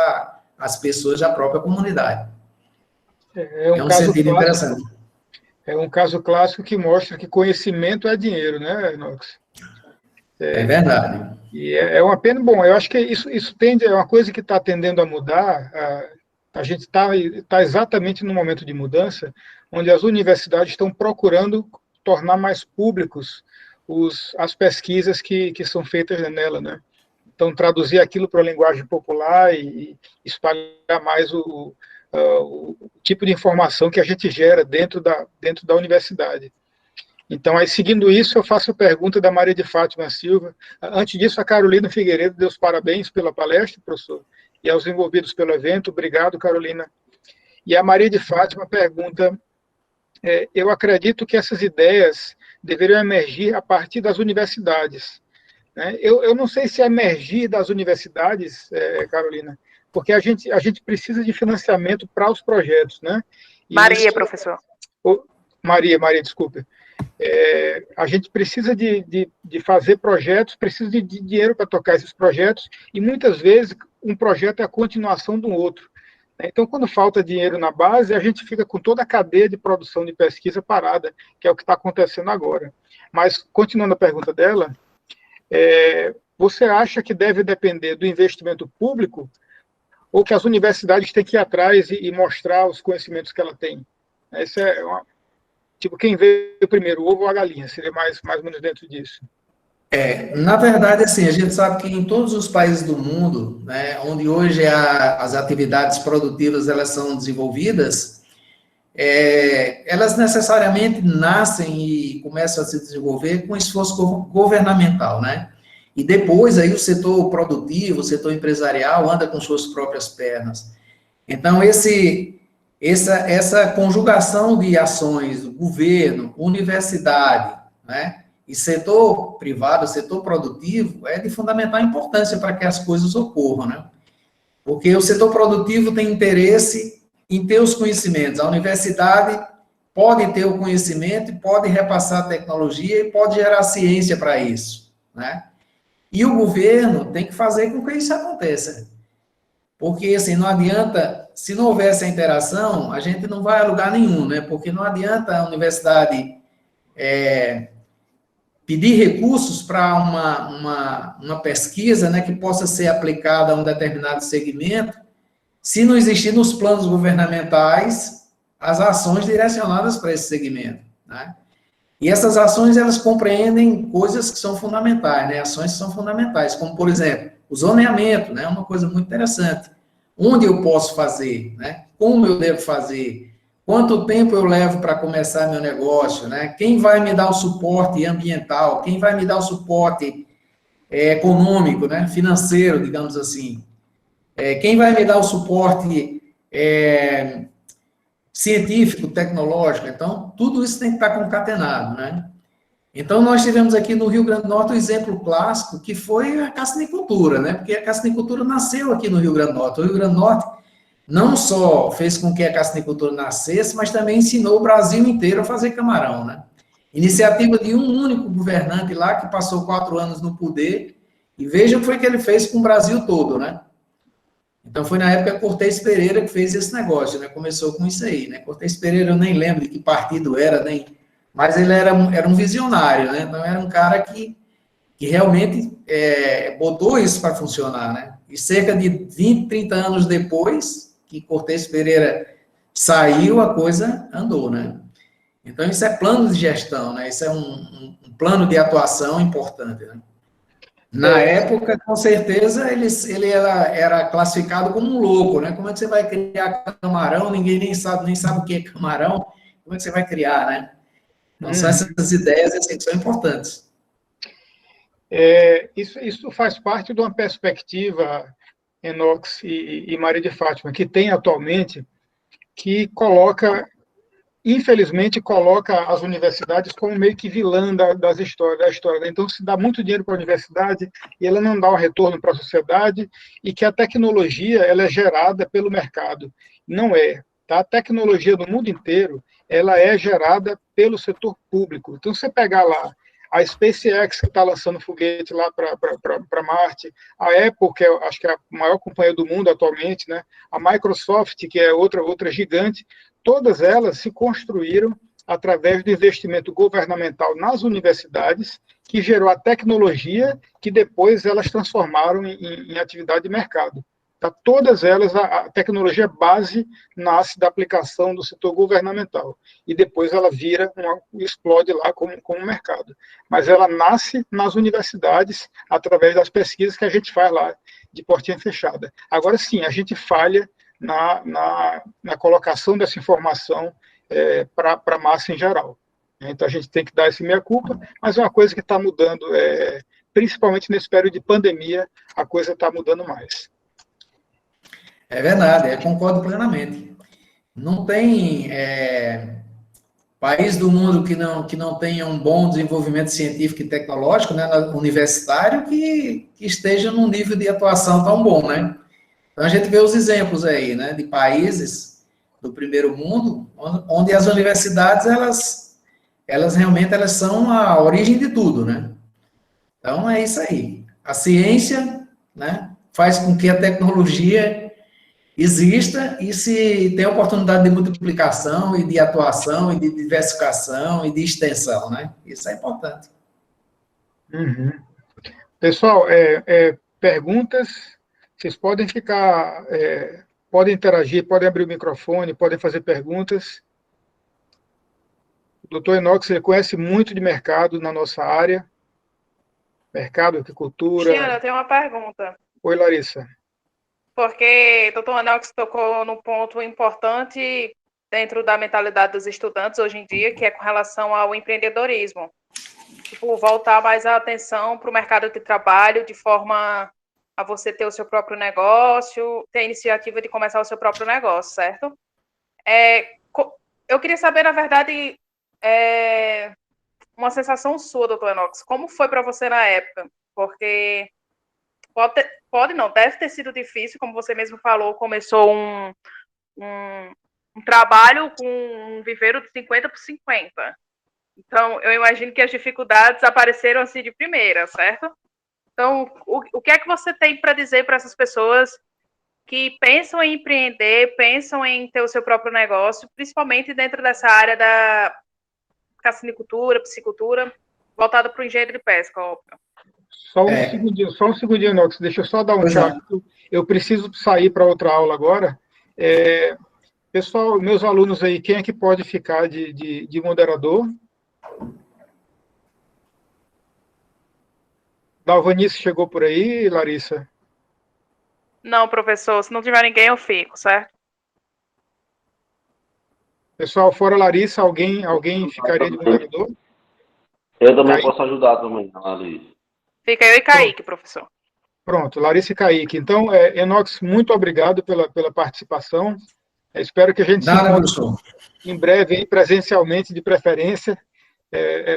às pessoas da própria comunidade. É É um um caso sentido clássico, interessante. é um caso clássico que mostra que conhecimento é dinheiro, né, Inox? É verdade. E é uma pena. Bom, eu acho que isso tende, é uma coisa que está tendendo a mudar. A gente está exatamente no momento de mudança, onde as universidades estão procurando tornar mais públicos as pesquisas que são feitas nela, né? Então, traduzir aquilo para a linguagem popular e espalhar mais o tipo de informação que a gente gera dentro da universidade. Então, aí, seguindo isso, eu faço a pergunta da Maria de Fátima Silva. Antes disso, a Carolina Figueiredo deu os parabéns pela palestra, professor, e aos envolvidos pelo evento. Obrigado, Carolina. E a Maria de Fátima pergunta: eu acredito que essas ideias deveriam emergir a partir das universidades. Né? Eu não sei se emergir das universidades, Carolina, porque a gente precisa de financiamento para os projetos, né? E Maria, isso, professor. Maria, desculpe. A gente precisa de fazer projetos, precisa de dinheiro para tocar esses projetos, e muitas vezes um projeto é a continuação do outro. Então, quando falta dinheiro na base, a gente fica com toda a cadeia de produção de pesquisa parada, que é o que está acontecendo agora. Mas, continuando a pergunta dela, você acha que deve depender do investimento público ou que as universidades têm que ir atrás e mostrar os conhecimentos que ela tem? Essa é tipo, quem veio primeiro, o ovo ou a galinha? Seria mais ou menos dentro disso. Na verdade, assim, a gente sabe que em todos os países do mundo, né, onde hoje as atividades produtivas elas são desenvolvidas, elas necessariamente nascem e começam a se desenvolver com esforço governamental, né? E depois aí o setor produtivo, o setor empresarial anda com suas próprias pernas. Então, essa conjugação de ações do governo, universidade, né, e setor privado, setor produtivo, é de fundamental importância para que as coisas ocorram, né? Porque o setor produtivo tem interesse em ter os conhecimentos. A universidade pode ter o conhecimento, pode repassar a tecnologia e pode gerar ciência para isso, né? E o governo tem que fazer com que isso aconteça. Porque, assim, não adianta, se não houver essa interação, a gente não vai a lugar nenhum, né? Porque não adianta a universidade pedir recursos para uma pesquisa, né, que possa ser aplicada a um determinado segmento, se não existir nos planos governamentais as ações direcionadas para esse segmento, né? E essas ações, elas compreendem coisas que são fundamentais, né? Ações que são fundamentais, como, por exemplo, o zoneamento, né? Uma coisa muito interessante. Onde eu posso fazer, né? Como eu devo fazer? Quanto tempo eu levo para começar meu negócio, né? Quem vai me dar o suporte ambiental? Quem vai me dar o suporte econômico, né? Financeiro, digamos assim? Quem vai me dar o suporte científico, tecnológico? Então, tudo isso tem que estar concatenado, né? Então, nós tivemos aqui no Rio Grande do Norte um exemplo clássico, que foi a cassinicultura, né? Porque a cassinicultura nasceu aqui no Rio Grande do Norte. O Rio Grande do Norte não só fez com que a cassinicultura nascesse, mas também ensinou o Brasil inteiro a fazer camarão, né? Iniciativa de um único governante lá, que passou 4 anos no poder, e veja o que foi que ele fez com o Brasil todo, né? Então, foi na época Cortez Pereira que fez esse negócio, né? Começou com isso aí, né? Cortez Pereira, eu nem lembro de que partido era, mas ele era um visionário, né? Então, era um cara que realmente botou isso para funcionar, né? E cerca de 20, 30 anos depois que Cortez Pereira saiu, a coisa andou, né? Então, isso é plano de gestão, né? Isso é um plano de atuação importante, né? Na época, com certeza, ele era classificado como um louco, né? Como é que você vai criar camarão? Ninguém nem sabe o que é camarão. Como é que você vai criar, né? Então, são essas ideias assim, que são importantes. Isso faz parte de uma perspectiva, Enox e Maria de Fátima, que tem atualmente, que infelizmente, coloca as universidades como meio que vilã da história. Então, se dá muito dinheiro para a universidade e ela não dá um retorno para a sociedade, e que a tecnologia ela é gerada pelo mercado. Não é. tá? A tecnologia no mundo inteiro, ela é gerada pelo setor público. Então, você pegar lá a SpaceX, que está lançando foguete lá para Marte, a Apple, que acho que é a maior companhia do mundo atualmente, né? A Microsoft, que é outra gigante, todas elas se construíram através do investimento governamental nas universidades, que gerou a tecnologia que depois elas transformaram em atividade de mercado. Tá? Todas elas, a tecnologia base nasce da aplicação do setor governamental e depois ela explode lá como mercado. Mas ela nasce nas universidades através das pesquisas que a gente faz lá de portinha fechada. Agora sim, a gente falha na colocação dessa informação para a massa em geral. Então a gente tem que dar esse meia-culpa, mas é uma coisa que está mudando, principalmente nesse período de pandemia, a coisa está mudando mais. É verdade, eu concordo plenamente. Não tem país do mundo que não tenha um bom desenvolvimento científico e tecnológico, né, universitário, que esteja num nível de atuação tão bom, né? Então, a gente vê os exemplos aí, né, de países do primeiro mundo, onde as universidades, elas realmente são a origem de tudo, né? Então, é isso aí. A ciência, né, faz com que a tecnologia exista e se tem oportunidade de multiplicação e de atuação e de diversificação e de extensão, né? Isso é importante. Uhum. Pessoal, perguntas, vocês podem ficar, podem interagir, podem abrir o microfone, podem fazer perguntas. O doutor Enox, ele conhece muito de mercado na nossa área, mercado, agricultura. Cristiano, eu tenho uma pergunta. Oi, Larissa. Porque o doutor Enox tocou num ponto importante dentro da mentalidade dos estudantes hoje em dia, que é com relação ao empreendedorismo. Tipo, voltar mais a atenção para o mercado de trabalho, de forma a você ter o seu próprio negócio, ter a iniciativa de começar o seu próprio negócio, certo? Eu queria saber, na verdade, uma sensação sua, doutor Enox. Como foi para você na época? Porque deve ter sido difícil, como você mesmo falou, começou um trabalho com um viveiro de 50 por 50. Então, eu imagino que as dificuldades apareceram assim de primeira, certo? Então, o que é que você tem para dizer para essas pessoas que pensam em empreender, pensam em ter o seu próprio negócio, principalmente dentro dessa área da cassinicultura, piscicultura, voltada para o engenheiro de pesca, óbvio? Só um segundinho, Enox, deixa eu só dar um tchau. Eu preciso sair para outra aula agora. Pessoal, meus alunos aí, quem é que pode ficar de moderador? Dalvanice chegou por aí, Larissa? Não, professor, se não tiver ninguém, eu fico, certo? Pessoal, fora Larissa, alguém ficaria de moderador? Eu também posso ajudar também, Larissa. Fica eu e Kaique, professor. Pronto, Larissa e Kaique. Então, Enox, muito obrigado pela participação. Espero que a gente se encontre em breve, presencialmente, de preferência.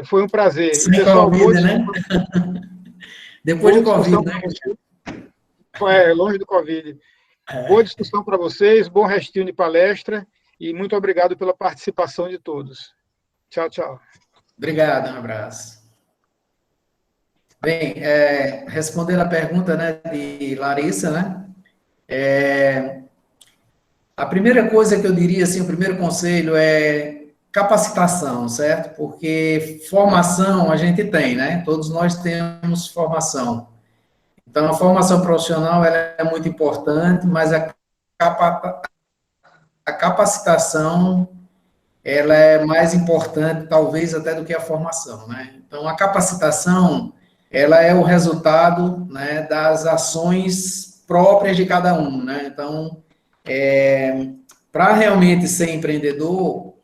Foi um prazer. Sem pessoal, COVID, né? Depois do Covid, né? Longe do Covid. Boa discussão para vocês, bom restinho de palestra e muito obrigado pela participação de todos. Tchau, tchau. Obrigado, um abraço. Bem, respondendo a pergunta, né, de Larissa, né, a primeira coisa que eu diria, assim, o primeiro conselho é capacitação, certo? Porque formação a gente tem, né? Todos nós temos formação. Então, a formação profissional ela é muito importante, mas a capacitação ela é mais importante, talvez, até do que a formação, né? Então, a capacitação ela é o resultado, né, das ações próprias de cada um, né? Então, para realmente ser empreendedor,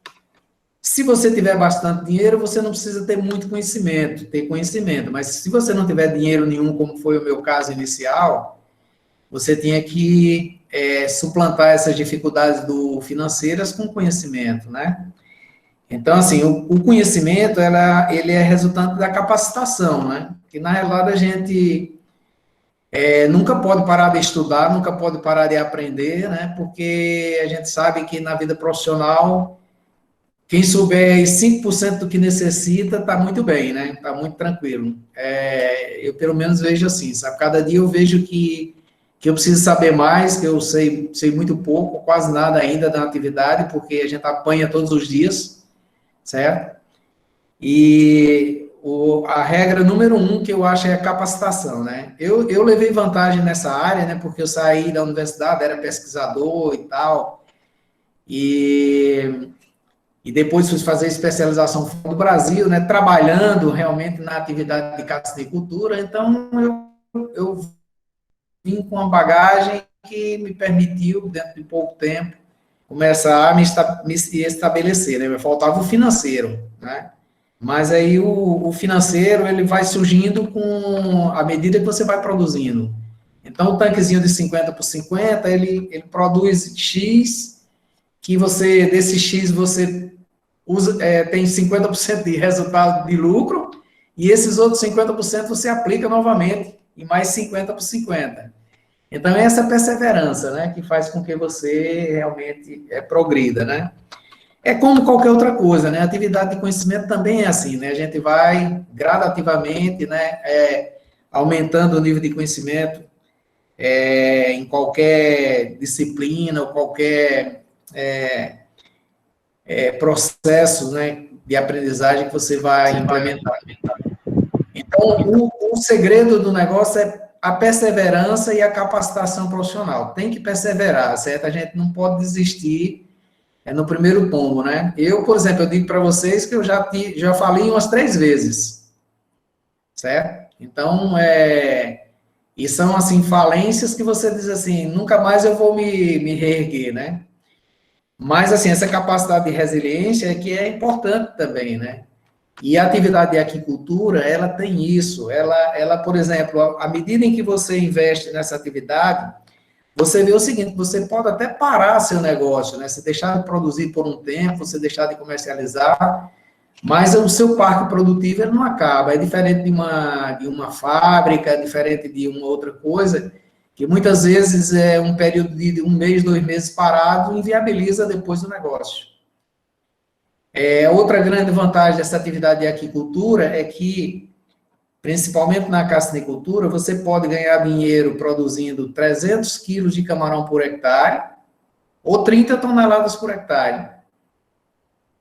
se você tiver bastante dinheiro, você não precisa ter muito conhecimento, mas se você não tiver dinheiro nenhum, como foi o meu caso inicial, você tinha que suplantar essas dificuldades financeiras com conhecimento, né? Então, assim, o conhecimento, ele é resultante da capacitação, né? Que, na realidade, a gente nunca pode parar de estudar, nunca pode parar de aprender, né? Porque a gente sabe que na vida profissional, quem souber 5% do que necessita, está muito bem, né? Está muito tranquilo. Eu, pelo menos, vejo assim, sabe? Cada dia eu vejo que eu preciso saber mais, que eu sei muito pouco, quase nada ainda da atividade, porque a gente apanha todos os dias, certo? E a regra número 1 que eu acho é a capacitação, né? Eu levei vantagem nessa área, né? Porque eu saí da universidade, era pesquisador e tal, e depois fui fazer especialização fora do Brasil, né? Trabalhando realmente na atividade de cassinicultura, então eu vim com uma bagagem que me permitiu, dentro de pouco tempo, começar a me estabelecer, né? Me faltava o financeiro, né? Mas aí o financeiro, ele vai surgindo à medida que você vai produzindo. Então, o tanquezinho de 50 por 50, ele produz X, que desse X, você tem 50% de resultado de lucro, e esses outros 50% você aplica novamente, e mais 50 por 50. Então, é essa perseverança, né, que faz com que você realmente progrida, né? É como qualquer outra coisa, né? A atividade de conhecimento também é assim, né? A gente vai gradativamente, né, aumentando o nível de conhecimento em qualquer disciplina ou qualquer processo, né, de aprendizagem que você vai implementar. Então, o segredo do negócio é a perseverança e a capacitação profissional. Tem que perseverar, certo? A gente não pode desistir no primeiro tombo, né? Eu, por exemplo, eu digo para vocês que eu já falei umas 3 vezes, certo? Então, e são, assim, falências que você diz assim, nunca mais eu vou me reerguer, né? Mas, assim, essa capacidade de resiliência é que é importante também, né? E a atividade de aquicultura, ela tem isso. Ela, por exemplo, à medida em que você investe nessa atividade, você vê o seguinte, você pode até parar seu negócio, né? Você deixar de produzir por um tempo, você deixar de comercializar, mas o seu parque produtivo ele não acaba. É diferente de uma fábrica, é diferente de uma outra coisa, que muitas vezes é um período de 1 mês, 2 meses parado, inviabiliza depois o negócio. Outra grande vantagem dessa atividade de aquicultura é que, principalmente na cassinicultura, você pode ganhar dinheiro produzindo 300 quilos de camarão por hectare ou 30 toneladas por hectare.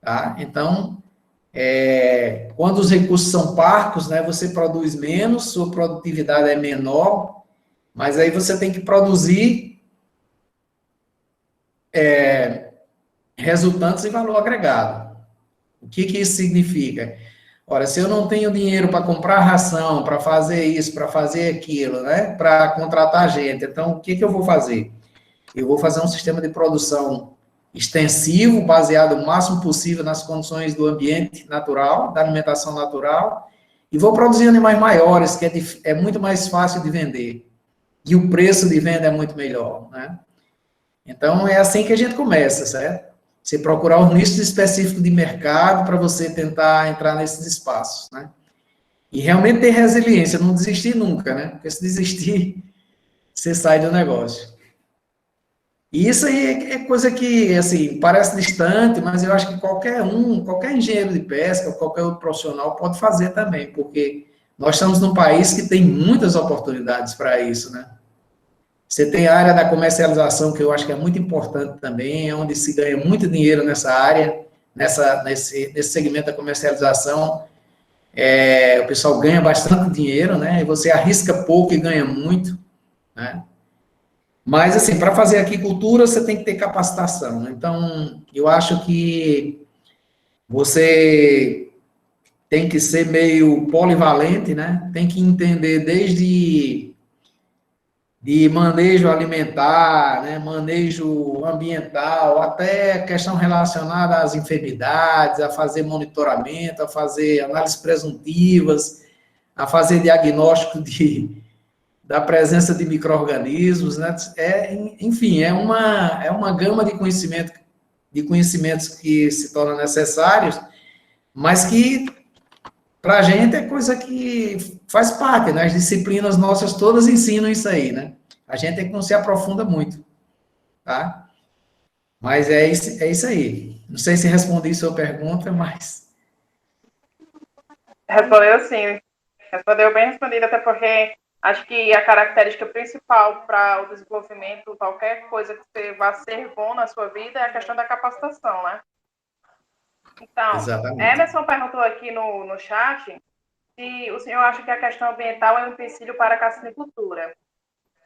Tá? Então, quando os recursos são parcos, né, você produz menos, sua produtividade é menor, mas aí você tem que produzir resultantes em valor agregado. O que isso significa? Ora, se eu não tenho dinheiro para comprar ração, para fazer isso, para fazer aquilo, né, para contratar gente, então o que eu vou fazer? Eu vou fazer um sistema de produção extensivo, baseado o máximo possível nas condições do ambiente natural, da alimentação natural, e vou produzir animais maiores, que é muito mais fácil de vender. E o preço de venda é muito melhor, né? Então, é assim que a gente começa, certo? Você procurar um nicho específico de mercado para você tentar entrar nesses espaços, né? E realmente ter resiliência, não desistir nunca, né? Porque se desistir, você sai do negócio. E isso aí é coisa que, assim, parece distante, mas eu acho que qualquer engenheiro de pesca, qualquer outro profissional pode fazer também, porque nós estamos num país que tem muitas oportunidades para isso, né? Você tem a área da comercialização, que eu acho que é muito importante também, é onde se ganha muito dinheiro nessa área, nesse segmento da comercialização. O pessoal ganha bastante dinheiro, né? E você arrisca pouco e ganha muito, né? Mas, assim, para fazer aquicultura, você tem que ter capacitação, né? Então, eu acho que você tem que ser meio polivalente, né? Tem que entender desde de manejo alimentar, né, manejo ambiental, até questão relacionada às enfermidades, a fazer monitoramento, a fazer análises presuntivas, a fazer diagnóstico da presença de micro-organismos, né? Enfim, é uma gama de conhecimentos que se tornam necessários, mas que para a gente é coisa que faz parte, né? As disciplinas nossas todas ensinam isso aí, né? A gente é que não se aprofunda muito, tá? Mas é isso aí. Não sei se respondi sua pergunta, mas... Respondeu sim. Respondeu bem respondido, até porque acho que a característica principal para o desenvolvimento, qualquer coisa que você vá ser bom na sua vida, é a questão da capacitação, né? Então, Exatamente. Emerson perguntou aqui no chat se o senhor acha que a questão ambiental é um empecilho para a cassinicultura.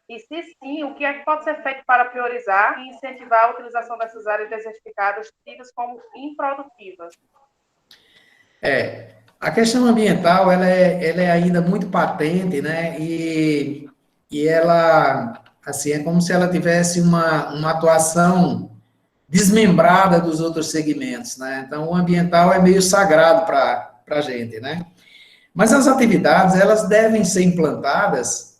E se sim, o que é que pode ser feito para priorizar e incentivar a utilização dessas áreas desertificadas tidas como improdutivas? A questão ambiental, ela é ainda muito patente, né? E ela, assim, é como se ela tivesse uma atuação desmembrada dos outros segmentos, né? Então, o ambiental é meio sagrado para a gente, né? Mas as atividades, elas devem ser implantadas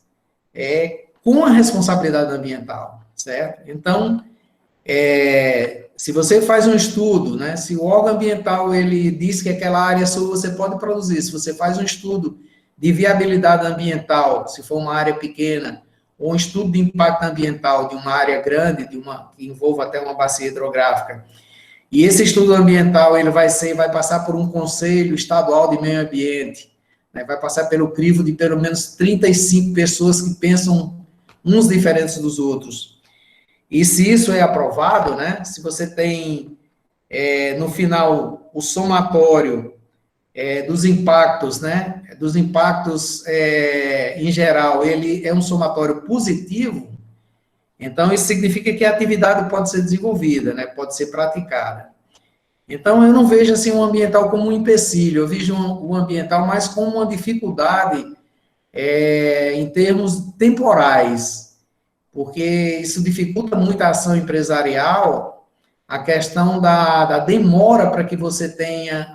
com a responsabilidade ambiental, certo? Então, se você faz um estudo, né, se o órgão ambiental ele diz que aquela área sua você pode produzir, se você faz um estudo de viabilidade ambiental, se for uma área pequena, ou um estudo de impacto ambiental de uma área grande, que envolva até uma bacia hidrográfica, e esse estudo ambiental ele vai passar por um conselho estadual de meio ambiente, né, vai passar pelo crivo de pelo menos 35 pessoas que pensam uns diferentes dos outros. E se isso é aprovado, né, se você tem, no final, o somatório dos impactos, né, dos impactos em geral, ele é um somatório positivo, então isso significa que a atividade pode ser desenvolvida, né, pode ser praticada. Então, eu não vejo assim o ambiental como um empecilho, eu vejo o ambiental mais como uma dificuldade em termos temporais, porque isso dificulta muito a ação empresarial, a questão da demora para que você tenha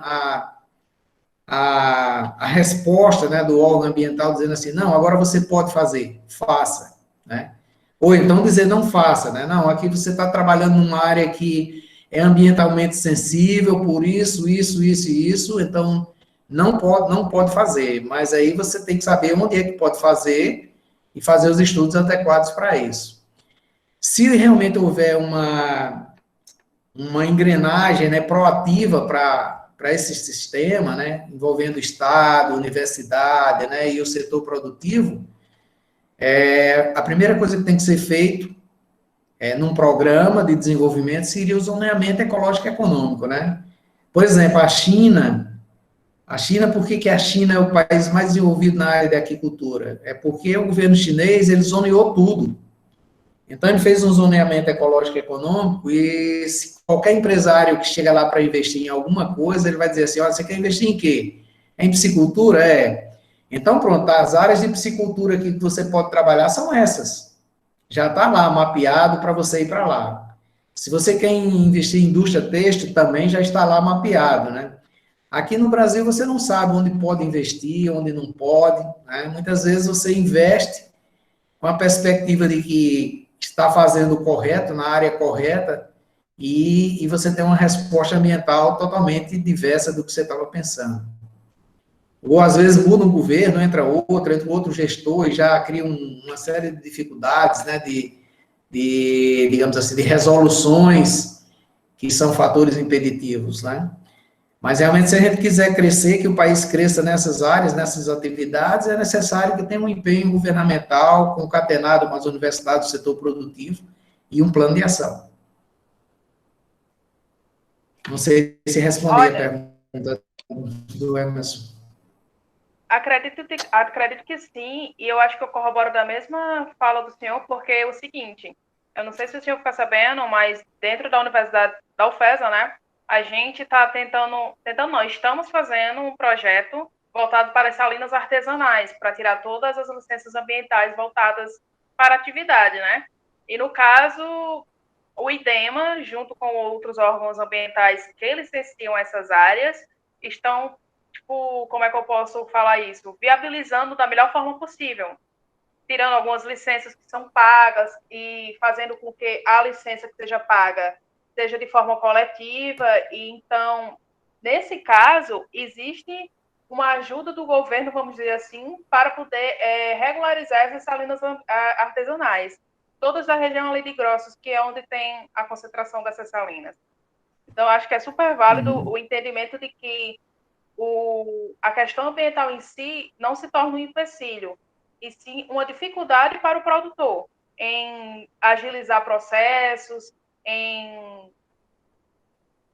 a resposta, né, do órgão ambiental dizendo assim, não, agora você pode fazer, faça, né? Ou então dizer não faça, né? Não, aqui você está trabalhando numa área que é ambientalmente sensível, por isso, isso e isso, então não pode fazer, mas aí você tem que saber onde é que pode fazer e fazer os estudos adequados para isso. Se realmente houver uma engrenagem, né, proativa para esse sistema, né, envolvendo Estado, universidade, né, e o setor produtivo, a primeira coisa que tem que ser feito num programa de desenvolvimento seria o zoneamento ecológico e econômico, né? Por exemplo, por que a China é o país mais desenvolvido na área de aquicultura? É porque o governo chinês, ele zoneou tudo. Então, ele fez um zoneamento ecológico e econômico e se qualquer empresário que chega lá para investir em alguma coisa, ele vai dizer assim, olha, você quer investir em quê? Em piscicultura? Então, pronto, as áreas de piscicultura que você pode trabalhar são essas. Já está lá, mapeado para você ir para lá. Se você quer investir em indústria têxtil, também já está lá mapeado, né? Aqui no Brasil, você não sabe onde pode investir, onde não pode, né? Muitas vezes você investe com a perspectiva de que está fazendo o correto, na área correta, e você tem uma resposta ambiental totalmente diversa do que você estava pensando. Ou, às vezes, muda um governo, entra outro gestor, e já cria uma série de dificuldades, né, digamos assim, de resoluções que são fatores impeditivos, né? Mas, realmente, se a gente quiser crescer, que o país cresça nessas áreas, nessas atividades, é necessário que tenha um empenho governamental, concatenado com as universidades do setor produtivo, e um plano de ação. Não sei se respondi a pergunta do Emerson. Acredito que sim, e eu acho que eu corroboro da mesma fala do senhor, porque é o seguinte, eu não sei se o senhor fica sabendo, mas dentro da Universidade da UFESA, né, a gente está estamos fazendo um projeto voltado para as salinas artesanais, para tirar todas as licenças ambientais voltadas para a atividade, né? E no caso, o IDEMA, junto com outros órgãos ambientais que licenciam essas áreas, estão, tipo, como é que eu posso falar isso? Viabilizando da melhor forma possível, tirando algumas licenças que são pagas e fazendo com que a licença que seja paga seja de forma coletiva. E então, nesse caso, existe uma ajuda do governo, vamos dizer assim, para poder regularizar essas salinas artesanais. Todas da região ali de Grossos, que é onde tem a concentração dessas salinas. Então, acho que é super válido o entendimento de que a questão ambiental em si não se torna um empecilho, e sim uma dificuldade para o produtor em agilizar processos,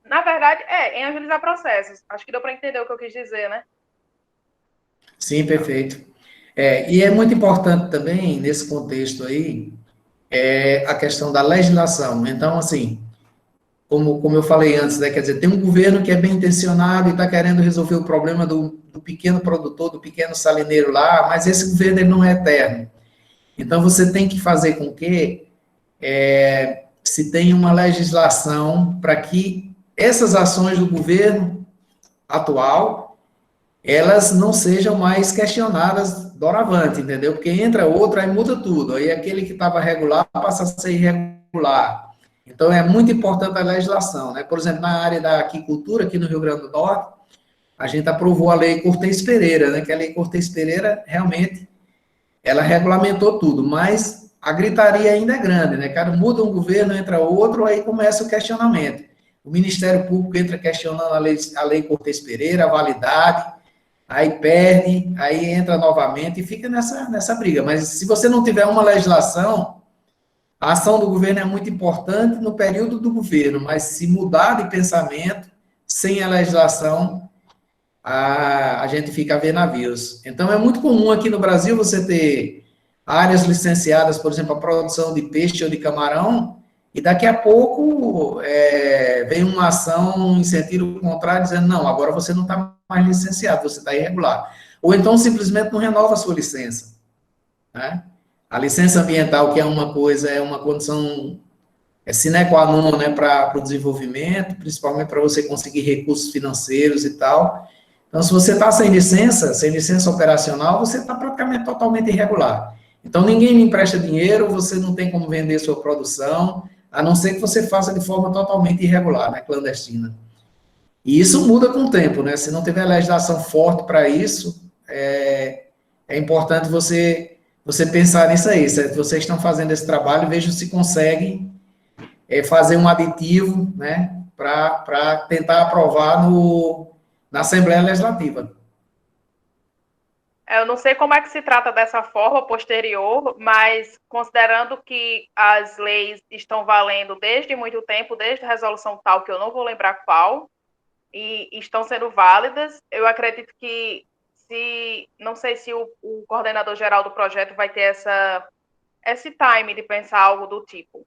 na verdade, em agilizar processos. Acho que deu para entender o que eu quis dizer, né? Sim, perfeito. E é muito importante também, nesse contexto aí, a questão da legislação. Então, assim, como eu falei antes, né, quer dizer, tem um governo que é bem intencionado e está querendo resolver o problema do pequeno produtor, do pequeno salineiro lá, mas esse governo ele não é eterno. Então, você tem que fazer com que se tenha uma legislação para que essas ações do governo atual, elas não sejam mais questionadas doravante, entendeu? Porque entra outro, aí muda tudo. Aí aquele que estava regular passa a ser irregular. Então, é muito importante a legislação, né? Por exemplo, na área da aquicultura, aqui no Rio Grande do Norte, a gente aprovou a Lei Cortez Pereira, né? Que a Lei Cortez Pereira, realmente, ela regulamentou tudo, mas a gritaria ainda é grande, né? Cara, muda um governo, entra outro, aí começa o questionamento. O Ministério Público entra questionando a lei Cortez Pereira, a validade, aí perde, aí entra novamente e fica nessa briga. Mas se você não tiver uma legislação, a ação do governo é muito importante no período do governo, mas se mudar de pensamento, sem a legislação, a gente fica a ver navios. Então, é muito comum aqui no Brasil você ter áreas licenciadas, por exemplo, a produção de peixe ou de camarão, e daqui a pouco vem uma ação em sentido contrário, dizendo, não, agora você não está mais licenciado, você está irregular. Ou então, simplesmente não renova a sua licença, né? A licença ambiental, que é uma coisa, é uma condição sine qua non, né, para o desenvolvimento, principalmente para você conseguir recursos financeiros e tal. Então, se você está sem licença operacional, você está praticamente totalmente irregular. Então, ninguém me empresta dinheiro, você não tem como vender sua produção, a não ser que você faça de forma totalmente irregular, né, clandestina. E isso muda com o tempo, né? Se não tiver legislação forte para isso, é importante você pensar nisso aí. Se vocês estão fazendo esse trabalho, vejam se conseguem fazer um aditivo, né, para tentar aprovar na Assembleia Legislativa. Eu não sei como é que se trata dessa forma posterior, mas considerando que as leis estão valendo desde muito tempo, desde a resolução tal, que eu não vou lembrar qual, e estão sendo válidas, eu acredito que não sei se o coordenador geral do projeto vai ter esse time de pensar algo do tipo,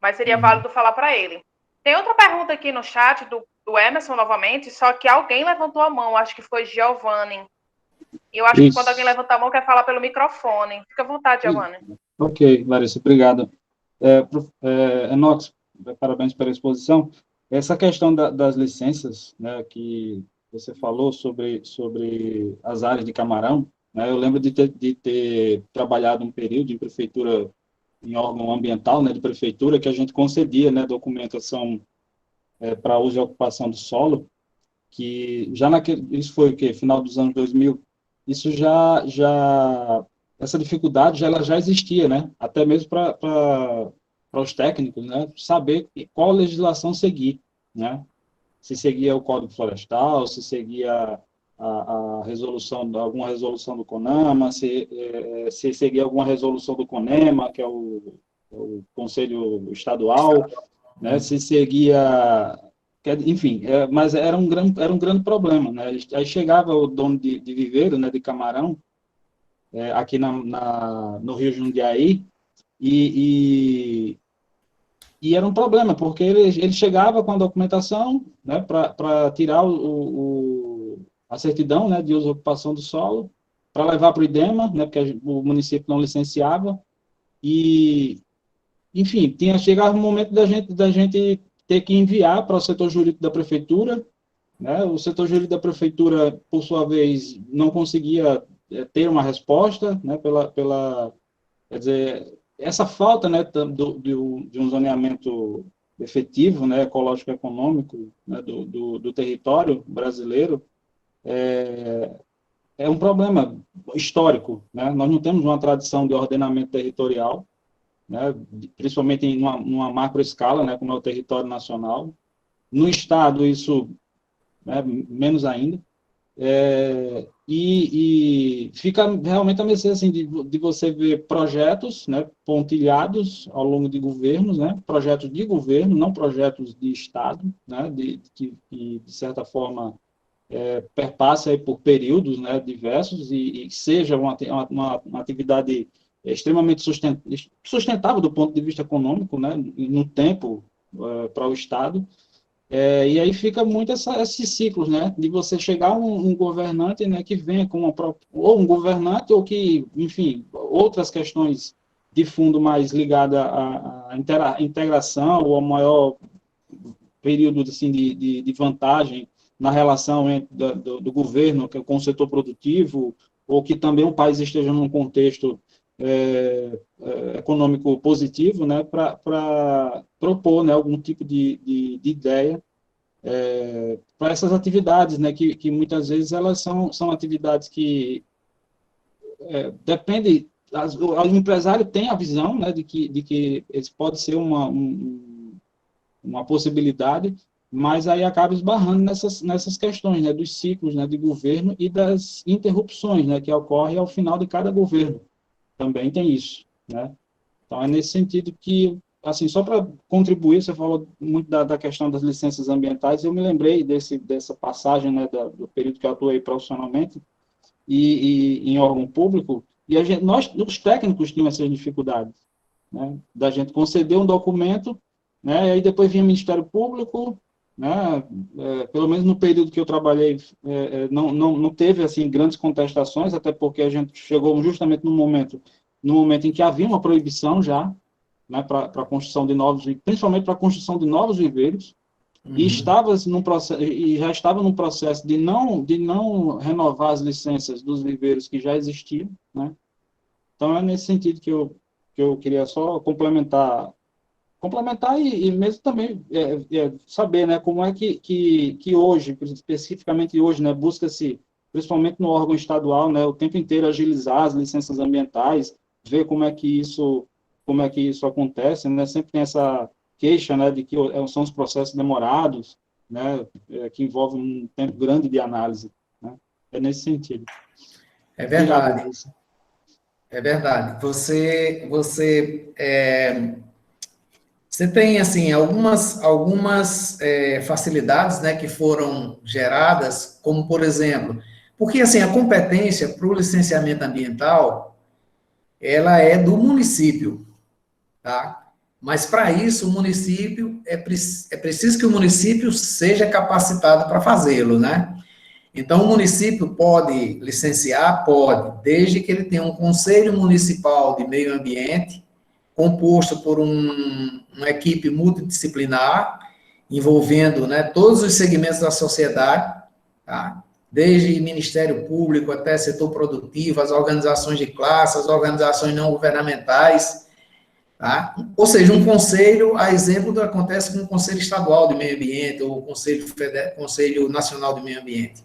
mas seria válido falar para ele. Tem outra pergunta aqui no chat do Emerson novamente, só que alguém levantou a mão, acho que foi Giovanni. E eu acho que quando alguém levanta a mão, quer falar pelo microfone. Fica à vontade, Giovanni. Ok, Larissa, obrigado. Enox, parabéns pela exposição. Essa questão das licenças, né, que você falou sobre as áreas de camarão, né, eu lembro de ter trabalhado um período em prefeitura, em órgão ambiental, né, de prefeitura, que a gente concedia, né, documentação para uso e ocupação do solo, que já isso foi o quê? Final dos anos 2000, isso essa dificuldade ela já existia, né? Até mesmo para os técnicos, né? Saber qual legislação seguir, né? Se seguia o Código Florestal, se seguia alguma resolução do CONAMA, se seguia alguma resolução do CONEMA, que é o Conselho Estadual, né? Se seguia... Enfim, mas era um grande problema, né? Aí chegava o dono de viveiro, né, de camarão, aqui no Rio Jundiaí, e era um problema, porque ele chegava com a documentação, né, para tirar a certidão, né, de uso e ocupação do solo, para levar para o IDEMA, né, porque o município não licenciava, e, enfim, chegava o momento da gente ter que enviar para o setor jurídico da prefeitura, né? O setor jurídico da prefeitura, por sua vez, não conseguia ter uma resposta, né? Quer dizer, essa falta, né, de um zoneamento efetivo, né, ecológico-econômico, né, do território brasileiro, é um problema histórico, né? Nós não temos uma tradição de ordenamento territorial, né? Principalmente em numa macro escala, né? Como é o território nacional. No Estado, isso, né? Menos ainda. E fica realmente a mercê assim, de você ver projetos, né, pontilhados ao longo de governos, né, projetos de governo, não projetos de Estado, né, que de certa forma perpassa aí por períodos, né, diversos e seja uma atividade extremamente sustentável do ponto de vista econômico, né, no tempo para o Estado. E aí fica muito esses ciclos, né, de você chegar um governante, né, que venha com ou um governante ou que, enfim, outras questões de fundo mais ligada à integração ou ao maior período assim, de vantagem na relação do governo com o setor produtivo, ou que também o país esteja num contexto econômico positivo, né, para propor, né, algum tipo de ideia para essas atividades, né, que muitas vezes elas são atividades que depende, o empresário tem a visão, né, de que isso pode ser uma possibilidade, mas aí acaba esbarrando nessas questões, né, dos ciclos, né, de governo e das interrupções, né, que ocorrem ao final de cada governo. Também tem isso, né? Então, é nesse sentido que, assim, só para contribuir, você falou muito da questão das licenças ambientais, eu me lembrei dessa passagem, né, do período que eu atuei profissionalmente e em órgão público, e nós, os técnicos, tínhamos essas dificuldades, né, da gente conceder um documento, né, e aí depois vinha o Ministério Público, né, pelo menos no período que eu trabalhei, não teve, assim, grandes contestações, até porque a gente chegou justamente no momento em que havia uma proibição já, né, para a construção de novos, principalmente para a construção de novos viveiros, e já estava num processo de não renovar as licenças dos viveiros que já existiam, né? Então é nesse sentido que eu queria só complementar e mesmo também saber, né, como é que hoje, especificamente hoje, né, busca-se, principalmente no órgão estadual, né, o tempo inteiro agilizar as licenças ambientais, ver como é que isso acontece, né, sempre tem essa queixa, né, de que são os processos demorados, né, que envolvem um tempo grande de análise, né, é nesse sentido. É verdade. Obrigado. É verdade. Você tem, assim, algumas facilidades, né, que foram geradas, como, por exemplo, porque, assim, a competência para o licenciamento ambiental, ela é do município, tá? Mas, para isso, o município, é preciso que o município seja capacitado para fazê-lo, né? Então, o município pode licenciar? Pode, desde que ele tenha um conselho municipal de meio ambiente, composto por uma equipe multidisciplinar, envolvendo, né, todos os segmentos da sociedade, tá? Desde Ministério Público até setor produtivo, as organizações de classe, as organizações não governamentais, tá? Ou seja, um conselho, a exemplo do que acontece com o Conselho Estadual de Meio Ambiente, ou o Conselho Nacional de Meio Ambiente.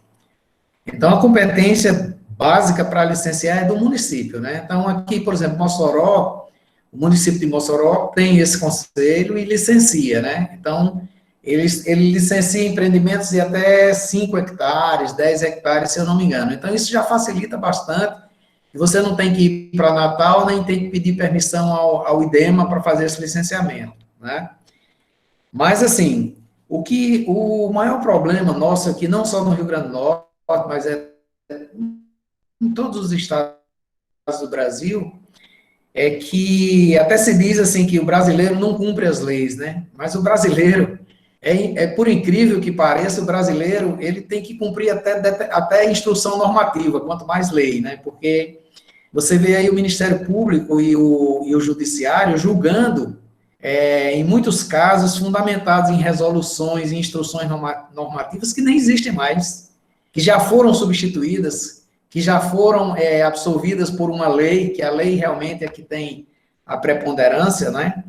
Então, a competência básica para licenciar é do município, né? Então, aqui, por exemplo, Mossoró, o município de Mossoró tem esse conselho e licencia, né? Então, ele licencia empreendimentos de até 5 hectares, 10 hectares, se eu não me engano. Então, isso já facilita bastante. E você não tem que ir para Natal, nem tem que pedir permissão ao IDEMA para fazer esse licenciamento, né? Mas, assim, o maior problema nosso aqui, não só no Rio Grande do Norte, mas em todos os estados do Brasil, é que até se diz assim que o brasileiro não cumpre as leis, né? Mas o brasileiro, por incrível que pareça, o brasileiro, ele tem que cumprir até instrução normativa, quanto mais lei, né? Porque você vê aí o Ministério Público e o Judiciário julgando, em muitos casos, fundamentados em resoluções e instruções normativas que nem existem mais, que já foram substituídas, que já foram absolvidas por uma lei, que a lei realmente é que tem a preponderância, né?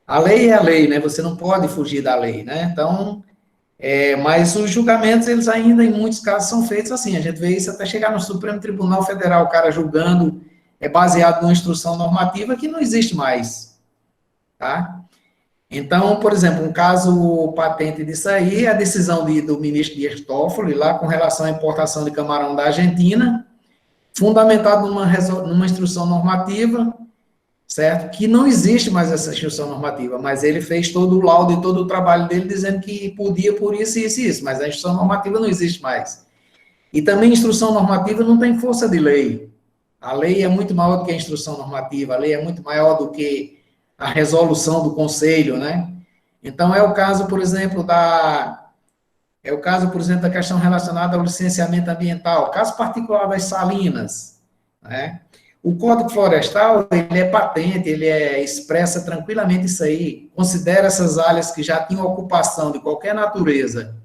A lei é a lei, né? Você não pode fugir da lei, né? Então, Mas os julgamentos, eles ainda, em muitos casos, são feitos assim. A gente vê isso até chegar no Supremo Tribunal Federal, o cara julgando baseado numa instrução normativa que não existe mais, tá? Então, por exemplo, um caso patente disso aí é a decisão do ministro Dias Toffoli, lá com relação à importação de camarão da Argentina, fundamentado numa instrução normativa, certo? Que não existe mais essa instrução normativa, mas ele fez todo o laudo e todo o trabalho dele dizendo que podia por isso, isso e isso, mas a instrução normativa não existe mais. E também a instrução normativa não tem força de lei. A lei é muito maior do que a instrução normativa, a lei é muito maior do que a resolução do conselho, né? Então, é o caso, por exemplo, da questão relacionada ao licenciamento ambiental, caso particular das salinas, né? O Código Florestal, ele é patente, ele expressa tranquilamente isso aí, considera essas áreas que já tinham ocupação de qualquer natureza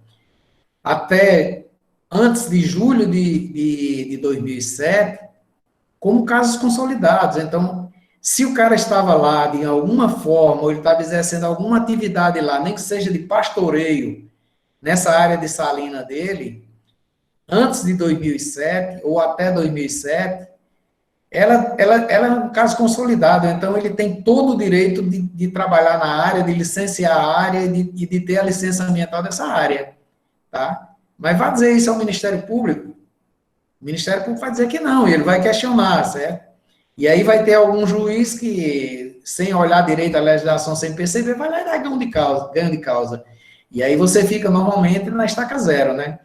até antes de julho de 2007, como casos consolidados. Então, se o cara estava lá de alguma forma, ou ele estava exercendo alguma atividade lá, nem que seja de pastoreio, nessa área de salina dele, antes de 2007, ou até 2007, ela é um caso consolidado, então ele tem todo o direito de trabalhar na área, de licenciar a área e de ter a licença ambiental dessa área, tá? Mas vai dizer isso ao Ministério Público, o Ministério Público vai dizer que não, e ele vai questionar, certo? E aí vai ter algum juiz que, sem olhar direito a legislação, sem perceber, vai lá e dá ganho de causa. E aí você fica, normalmente, na estaca zero, né?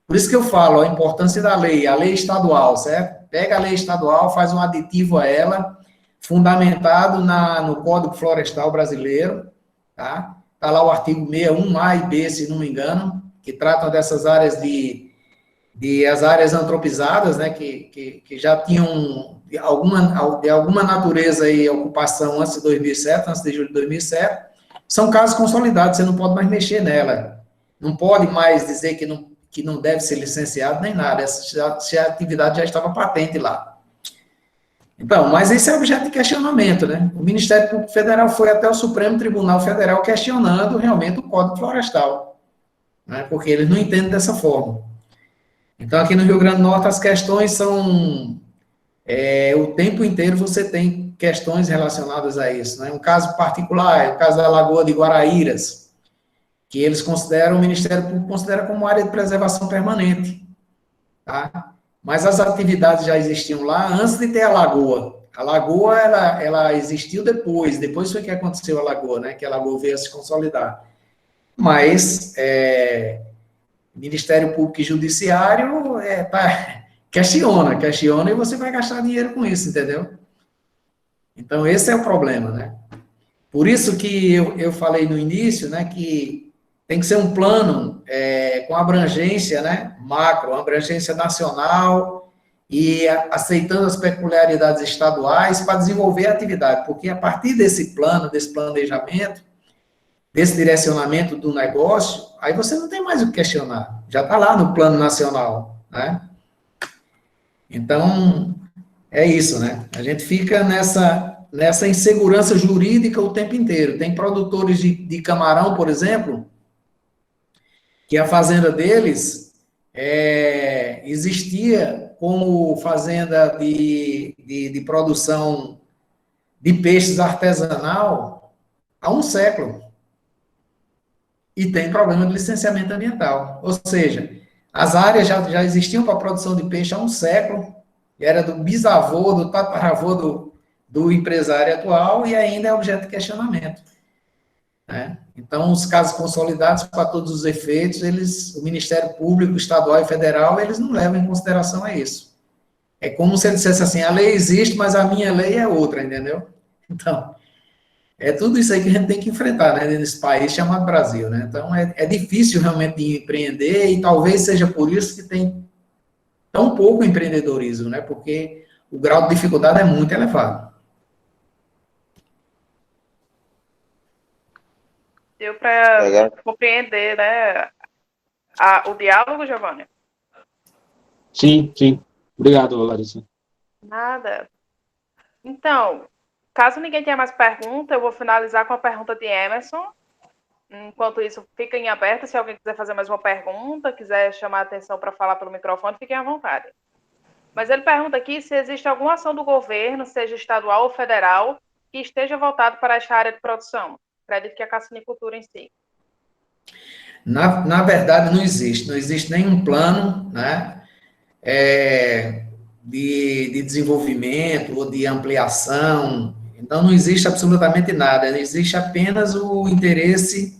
Por isso que eu falo, a importância da lei, a lei estadual, certo? Pega a lei estadual, faz um aditivo a ela, fundamentado no Código Florestal Brasileiro, tá? Está lá o artigo 61A e B, se não me engano, que tratam dessas áreas as áreas antropizadas, né, que já tinham de alguma natureza e ocupação antes de 2007, antes de julho de 2007, são casos consolidados, você não pode mais mexer nela, não pode mais dizer que não deve ser licenciado nem nada, essa atividade já estava patente lá. Então, mas esse é objeto de questionamento, né? O Ministério Público Federal foi até o Supremo Tribunal Federal questionando realmente o Código Florestal, né? Porque eles não entendem dessa forma. Então, aqui no Rio Grande do Norte, as questões são... o tempo inteiro você tem questões relacionadas a isso, né? Um caso particular é o caso da Lagoa de Guaraíras, que eles consideram, o Ministério Público considera como área de preservação permanente, tá? Mas as atividades já existiam lá antes de ter a lagoa. A lagoa, ela existiu depois foi que aconteceu a lagoa, né? Que a lagoa veio a se consolidar. Mas... Ministério Público e Judiciário questiona e você vai gastar dinheiro com isso, entendeu? Então, esse é o problema, né? Por isso que eu falei no início, né, que tem que ser um plano com abrangência, né, macro, abrangência nacional e aceitando as peculiaridades estaduais para desenvolver a atividade, porque a partir desse plano, desse planejamento, desse direcionamento do negócio, aí você não tem mais o que questionar. Já está lá no plano nacional, né? Então, é isso, né? A gente fica nessa insegurança jurídica o tempo inteiro. Tem produtores de camarão, por exemplo, que a fazenda deles existia como fazenda de produção de peixes artesanal há um século. E tem problema de licenciamento ambiental. Ou seja, as áreas já existiam para a produção de peixe há um século, e era do bisavô, do tataravô do empresário atual, e ainda é objeto de questionamento, né? Então, os casos consolidados, para todos os efeitos, o Ministério Público, Estadual e Federal, eles não levam em consideração a isso. É como se ele dissesse assim, a lei existe, mas a minha lei é outra, entendeu? Então... é tudo isso aí que a gente tem que enfrentar, né, nesse país chamado Brasil, né? Então, é difícil realmente de empreender e talvez seja por isso que tem tão pouco empreendedorismo, né? Porque o grau de dificuldade é muito elevado. Deu para compreender, né, o diálogo, Giovanni? Sim, sim. Obrigado, Larissa. Nada. Então, caso ninguém tenha mais pergunta, eu vou finalizar com a pergunta de Emerson. Enquanto isso, fica em aberto. Se alguém quiser fazer mais uma pergunta, quiser chamar a atenção para falar pelo microfone, fiquem à vontade. Mas ele pergunta aqui se existe alguma ação do governo, seja estadual ou federal, que esteja voltado para esta área de produção. Acredito que a cassinicultura em si. Na verdade, não existe nenhum plano, né, de desenvolvimento ou de ampliação. Então, não existe absolutamente nada, existe apenas o interesse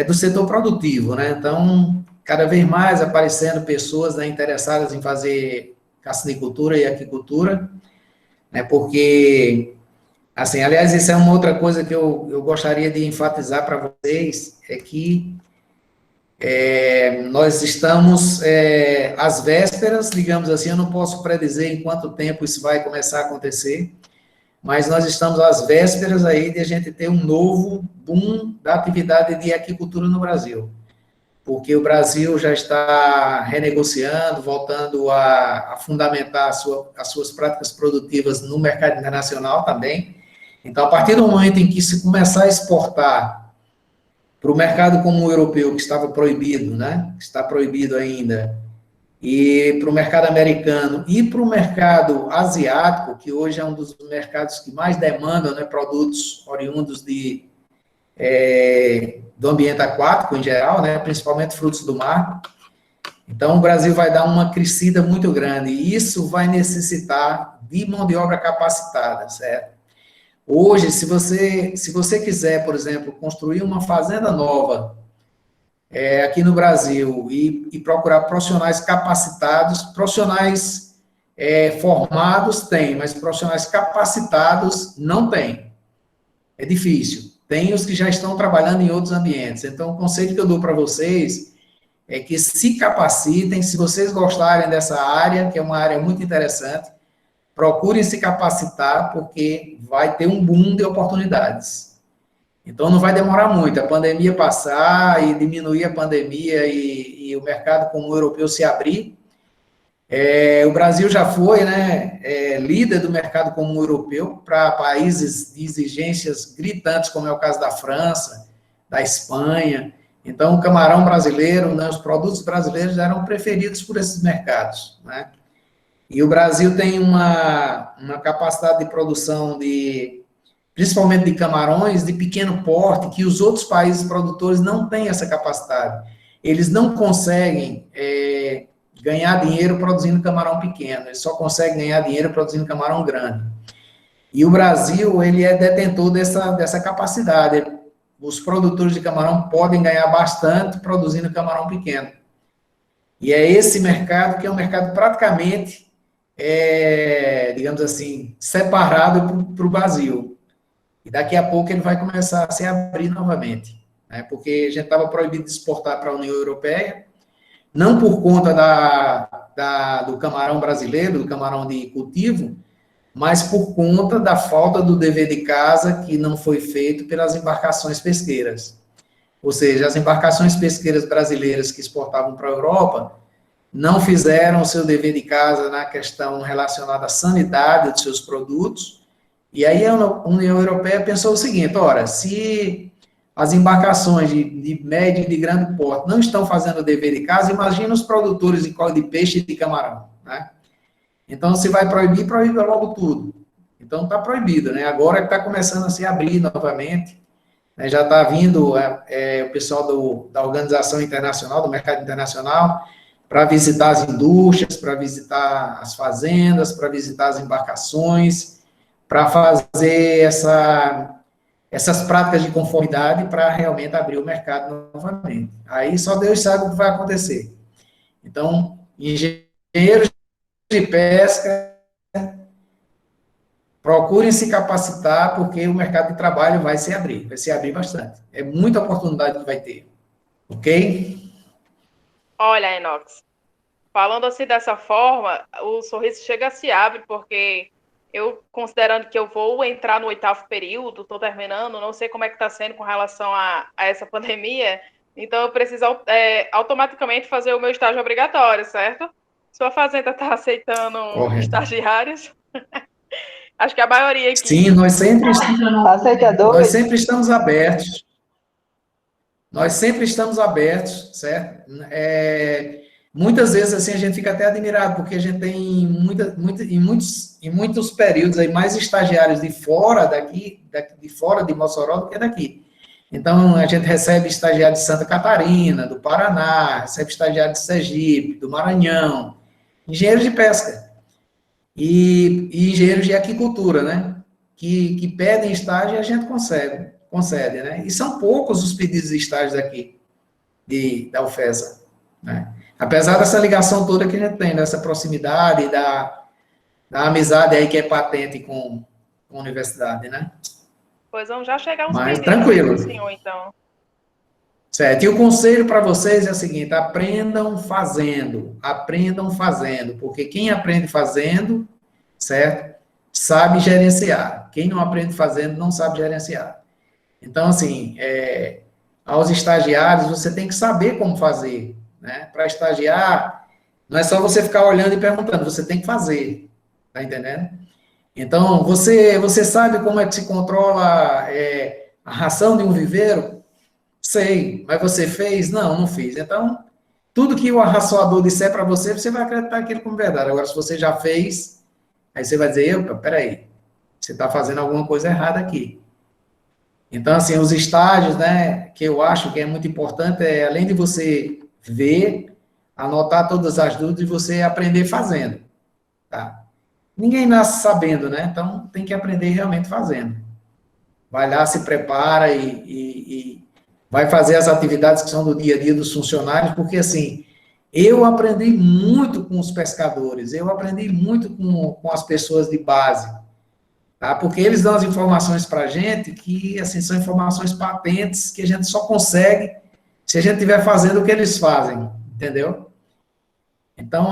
do setor produtivo, né? Então, cada vez mais aparecendo pessoas, né, interessadas em fazer cassinicultura e aquicultura, né, porque, assim, aliás, isso é uma outra coisa que eu gostaria de enfatizar para vocês, é que nós estamos às vésperas, digamos assim, eu não posso predizer em quanto tempo isso vai começar a acontecer, mas nós estamos às vésperas aí de a gente ter um novo boom da atividade de aquicultura no Brasil, porque o Brasil já está renegociando, voltando a fundamentar as suas práticas produtivas no mercado internacional também. Então, a partir do momento em que se começar a exportar para o mercado comum europeu, que estava proibido, né, está proibido ainda, e para o mercado americano e para o mercado asiático, que hoje é um dos mercados que mais demandam, né, produtos oriundos do ambiente aquático em geral, né, principalmente frutos do mar. Então, o Brasil vai dar uma crescida muito grande, e isso vai necessitar de mão de obra capacitada, certo? Hoje, se você quiser, por exemplo, construir uma fazenda nova aqui no Brasil e procurar profissionais capacitados, profissionais formados tem, mas profissionais capacitados não tem. É difícil. Tem os que já estão trabalhando em outros ambientes. Então, o conselho que eu dou para vocês é que se capacitem, se vocês gostarem dessa área, que é uma área muito interessante, procurem se capacitar, porque vai ter um boom de oportunidades. Então, não vai demorar muito. A pandemia passar e diminuir a pandemia e o mercado comum europeu se abrir. O Brasil já foi, né, líder do mercado comum europeu para países de exigências gritantes, como é o caso da França, da Espanha. Então, o camarão brasileiro, né, os produtos brasileiros eram preferidos por esses mercados, né? E o Brasil tem uma capacidade de produção principalmente de camarões de pequeno porte, que os outros países produtores não têm essa capacidade. Eles não conseguem ganhar dinheiro produzindo camarão pequeno, eles só conseguem ganhar dinheiro produzindo camarão grande. E o Brasil, ele é detentor dessa capacidade. Os produtores de camarão podem ganhar bastante produzindo camarão pequeno. E é esse mercado que é um mercado praticamente digamos assim, separado para o Brasil. E daqui a pouco ele vai começar a se abrir novamente, né? Porque a gente estava proibido de exportar para a União Europeia, não por conta do camarão brasileiro, do camarão de cultivo, mas por conta da falta do dever de casa que não foi feito pelas embarcações pesqueiras. Ou seja, as embarcações pesqueiras brasileiras que exportavam para a Europa não fizeram o seu dever de casa na questão relacionada à sanidade dos seus produtos, e aí a União Europeia pensou o seguinte: ora, se as embarcações de médio e de grande porte não estão fazendo o dever de casa, imagina os produtores de peixe e de camarão, né? Então, se vai proibir, proíbe logo tudo. Então, está proibido, né? Agora que está começando a se abrir novamente, né? Já está vindo o pessoal da Organização Internacional, do Mercado Internacional, para visitar as indústrias, para visitar as fazendas, para visitar as embarcações, para fazer essas práticas de conformidade para realmente abrir o mercado novamente. Aí só Deus sabe o que vai acontecer. Então, engenheiros de pesca, procurem se capacitar, porque o mercado de trabalho vai se abrir bastante. É muita oportunidade que vai ter. Ok? Olha, Enox, falando assim dessa forma, o sorriso chega a se abre, porque eu, considerando que eu vou entrar no 8º período, estou terminando, não sei como é que está sendo com relação a essa pandemia, então eu preciso automaticamente fazer o meu estágio obrigatório, certo? Sua fazenda está aceitando estagiários? Acho que a maioria aqui. Sim, nós sempre estamos abertos. Nós sempre estamos abertos, certo? Muitas vezes, assim, a gente fica até admirado, porque a gente tem em muitos períodos aí mais estagiários de fora de fora de Mossoró do que daqui. Então, a gente recebe estagiário de Santa Catarina, do Paraná, recebe estagiário de Sergipe, do Maranhão, engenheiros de pesca e engenheiros de aquicultura, né? Que pedem estágio e a gente concede, né? E são poucos os pedidos de estágios aqui, da UFESA, né? Apesar dessa ligação toda que a gente tem, dessa proximidade, da amizade aí que é patente com a universidade, né? Pois vamos já chegar uns Mas pedidos tranquilo. do senhor, então. Certo. E o conselho para vocês é o seguinte: aprendam fazendo, porque quem aprende fazendo, certo, sabe gerenciar. Quem não aprende fazendo não sabe gerenciar. Então, assim, aos estagiários, você tem que saber como fazer, né? Para estagiar, não é só você ficar olhando e perguntando, você tem que fazer, tá entendendo? Então, você sabe como é que se controla a ração de um viveiro? Sei, mas você fez? Não fiz. Então, tudo que o arraçoador disser para você, você vai acreditar aquilo como verdade. Agora, se você já fez, aí você vai dizer, peraí, você está fazendo alguma coisa errada aqui. Então, assim, os estágios, né, que eu acho que é muito importante, além de você ver, anotar todas as dúvidas, você aprender fazendo, tá? Ninguém nasce sabendo, né? Então, tem que aprender realmente fazendo. Vai lá, se prepara e vai fazer as atividades que são do dia a dia dos funcionários, porque, assim, eu aprendi muito com os pescadores, eu aprendi muito com as pessoas de base, tá? Porque eles dão as informações para a gente que, assim, são informações patentes que a gente só consegue se a gente estiver fazendo o que eles fazem, entendeu? Então,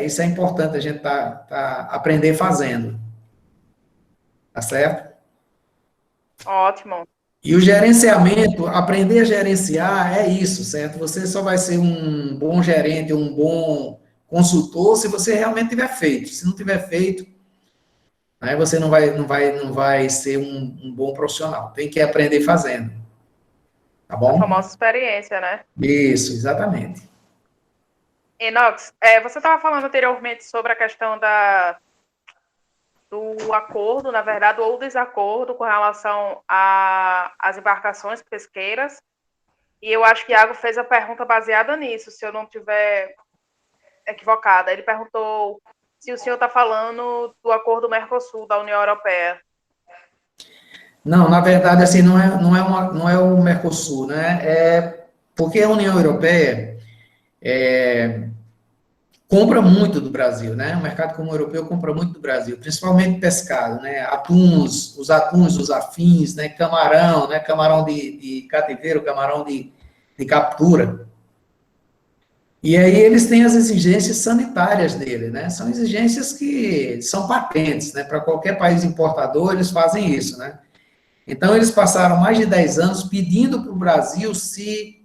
isso é importante, a gente aprender fazendo. Tá certo? Ótimo. E o gerenciamento, aprender a gerenciar é isso, certo? Você só vai ser um bom gerente, um bom consultor se você realmente tiver feito. Se não tiver feito, aí você não vai ser um bom profissional. Tem que aprender fazendo. Tá bom? A famosa experiência, né? Isso, exatamente. Enox, você estava falando anteriormente sobre a questão do acordo, na verdade, ou desacordo com relação às embarcações pesqueiras, e eu acho que Iago fez a pergunta baseada nisso, se eu não estiver equivocada. Ele perguntou se o senhor está falando do acordo Mercosul, da União Europeia. Não, na verdade, assim, não é o Mercosul, né? Porque a União Europeia compra muito do Brasil, né? O mercado comum europeu compra muito do Brasil, principalmente pescado, né? Atuns, os afins, né? Camarão, né? Camarão de cativeiro, camarão de captura. E aí eles têm as exigências sanitárias dele, né? São exigências que são patentes, né? Para qualquer país importador, eles fazem isso, né? Então, eles passaram mais de 10 anos pedindo para o Brasil se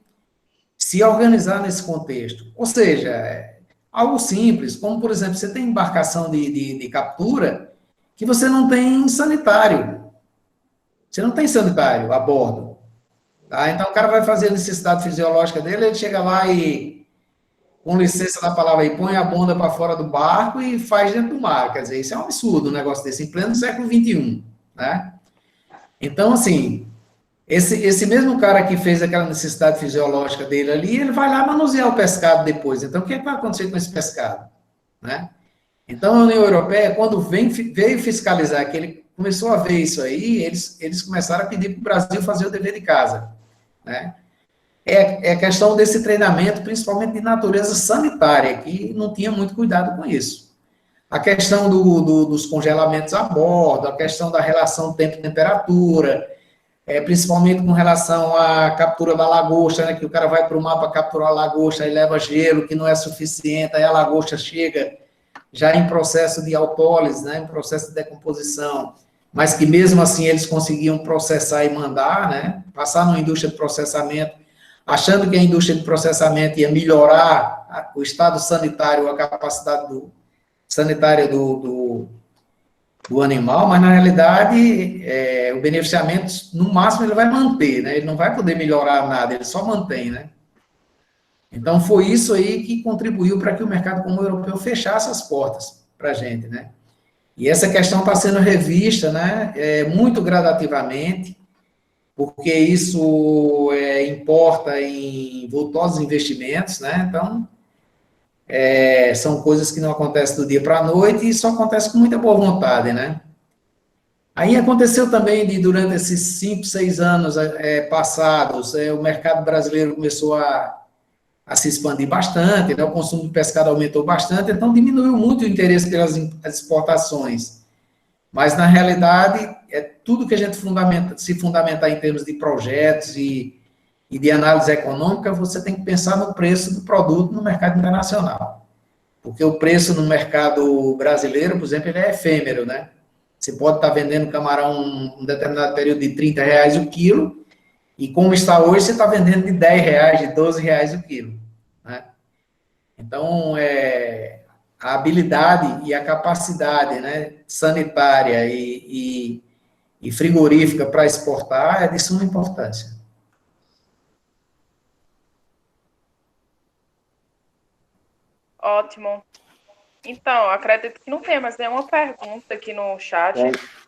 organizar nesse contexto. Ou seja, algo simples, como, por exemplo, você tem embarcação de captura que você não tem sanitário. Você não tem sanitário a bordo. Tá? Então, o cara vai fazer a necessidade fisiológica dele, ele chega lá e, com licença da palavra aí, põe a bunda para fora do barco e faz dentro do mar. Quer dizer, isso é um absurdo, um negócio desse, em pleno século XXI, né? Então, assim, esse mesmo cara que fez aquela necessidade fisiológica dele ali, ele vai lá manusear o pescado depois. Então, o que vai acontecer com esse pescado? Né? Então, a União Europeia, quando veio fiscalizar, que ele começou a ver isso aí, eles começaram a pedir para o Brasil fazer o dever de casa. Né? É questão desse treinamento, principalmente de natureza sanitária, que não tinha muito cuidado com isso. A questão dos congelamentos a bordo, a questão da relação tempo-temperatura, principalmente com relação à captura da lagosta, né, que o cara vai para o mar para capturar a lagosta e leva gelo, que não é suficiente, aí a lagosta chega já em processo de autólise, né, em processo de decomposição, mas que mesmo assim eles conseguiam processar e mandar, né, passar numa indústria de processamento, achando que a indústria de processamento ia melhorar o estado sanitário, a capacidade sanitária do animal, mas na realidade o beneficiamento, no máximo, ele vai manter, né? Ele não vai poder melhorar nada, ele só mantém, né? Então, foi isso aí que contribuiu para que o mercado comum europeu fechasse as portas para a gente, né? E essa questão está sendo revista, né, muito gradativamente, porque isso importa em vultosos investimentos, né? Então, são coisas que não acontecem do dia para a noite e só acontece com muita boa vontade, né? Aí aconteceu também, durante esses 5, 6 anos passados, o mercado brasileiro começou a se expandir bastante, né? O consumo de pescado aumentou bastante, então diminuiu muito o interesse pelas exportações. Mas, na realidade, tudo que a gente se fundamentar em termos de projetos e de análise econômica, você tem que pensar no preço do produto no mercado internacional. Porque o preço no mercado brasileiro, por exemplo, ele é efêmero, né? Você pode estar vendendo camarão um determinado período de R$ 30 o quilo, e como está hoje, você está vendendo de R$ 10, de R$ 12 o quilo, né? Então, a habilidade e a capacidade, né, sanitária e frigorífica para exportar é de suma importância. Ótimo. Então, acredito que não tem mais nenhuma pergunta aqui no chat.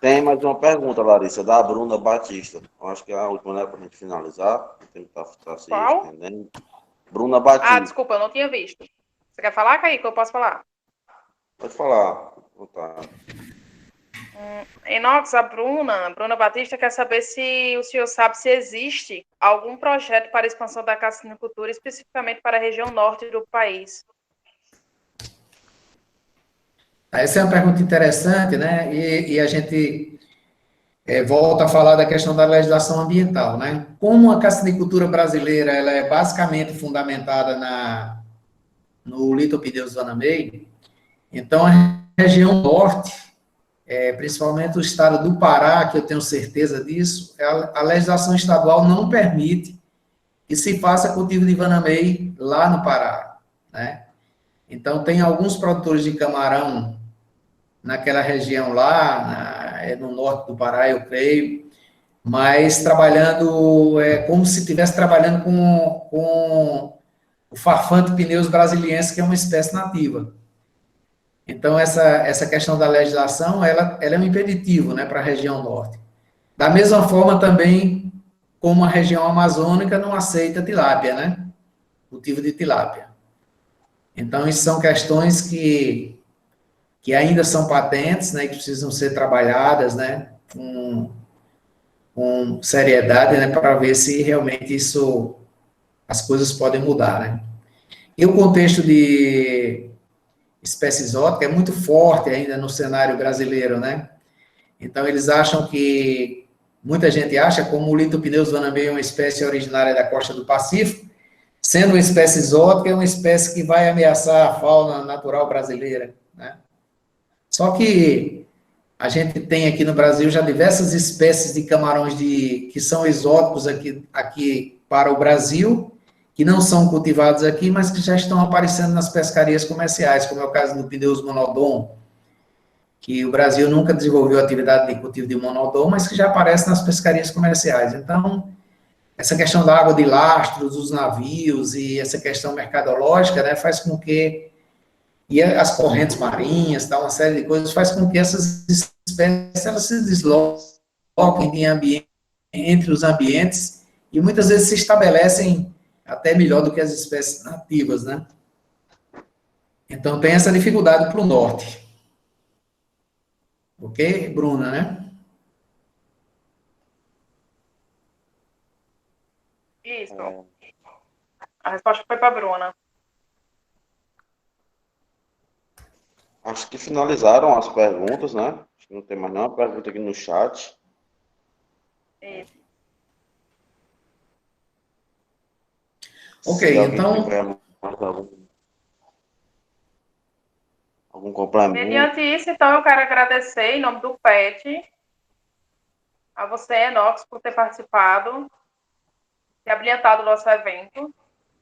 Tem mais uma pergunta, Larissa, da Bruna Batista. Eu acho que é a última, né, para a gente finalizar. O tempo está se estendendo. Bruna Batista. Desculpa, eu não tinha visto. Você quer falar, Kaique? Eu posso falar? Pode falar. Tá. Inox, a Bruna Batista quer saber se o senhor sabe se existe algum projeto para a expansão da cassinicultura, especificamente para a região norte do país. Essa é uma pergunta interessante, né? E a gente volta a falar da questão da legislação ambiental, né? Como a cassinicultura brasileira ela é basicamente fundamentada no Litopneus Vanamei, então a região norte, principalmente o estado do Pará, que eu tenho certeza disso, a legislação estadual não permite que se faça cultivo de Vanamei lá no Pará, né? Então, tem alguns produtores de camarão naquela região lá, no norte do Pará, eu creio, mas trabalhando como se estivesse trabalhando com o farfante pneus brasiliense, que é uma espécie nativa. Então, essa questão da legislação, ela é um impeditivo, né, para a região norte. Da mesma forma, também, como a região amazônica não aceita tilápia, né, cultivo de tilápia. Então, isso são questões que ainda são patentes, né, que precisam ser trabalhadas, né, com seriedade, né, para ver se realmente as coisas podem mudar, né. E o contexto de espécie exótica é muito forte ainda no cenário brasileiro, né. Então, eles acham que, muita gente acha, como o Litopneus vanamei é uma espécie originária da costa do Pacífico, sendo uma espécie exótica, é uma espécie que vai ameaçar a fauna natural brasileira, né. Só que a gente tem aqui no Brasil já diversas espécies de camarões que são exóticos aqui para o Brasil, que não são cultivados aqui, mas que já estão aparecendo nas pescarias comerciais, como é o caso do Pneus monodon, que o Brasil nunca desenvolveu atividade de cultivo de monodon, mas que já aparece nas pescarias comerciais. Então, essa questão da água de lastros, dos navios e essa questão mercadológica, né, faz com que e as correntes marinhas, tá, uma série de coisas, faz com que essas espécies elas se desloquem entre os ambientes e muitas vezes se estabelecem até melhor do que as espécies nativas, né? Então, tem essa dificuldade para o norte. Ok, Bruna, né? Isso. A resposta foi para a Bruna. Acho que finalizaram as perguntas, né? Acho que não tem mais nenhuma pergunta aqui no chat. Isso. Ok, então... algum complemento? Mediante isso, então, eu quero agradecer, em nome do PET, a você, Inox, por ter participado, ter habilitado o nosso evento.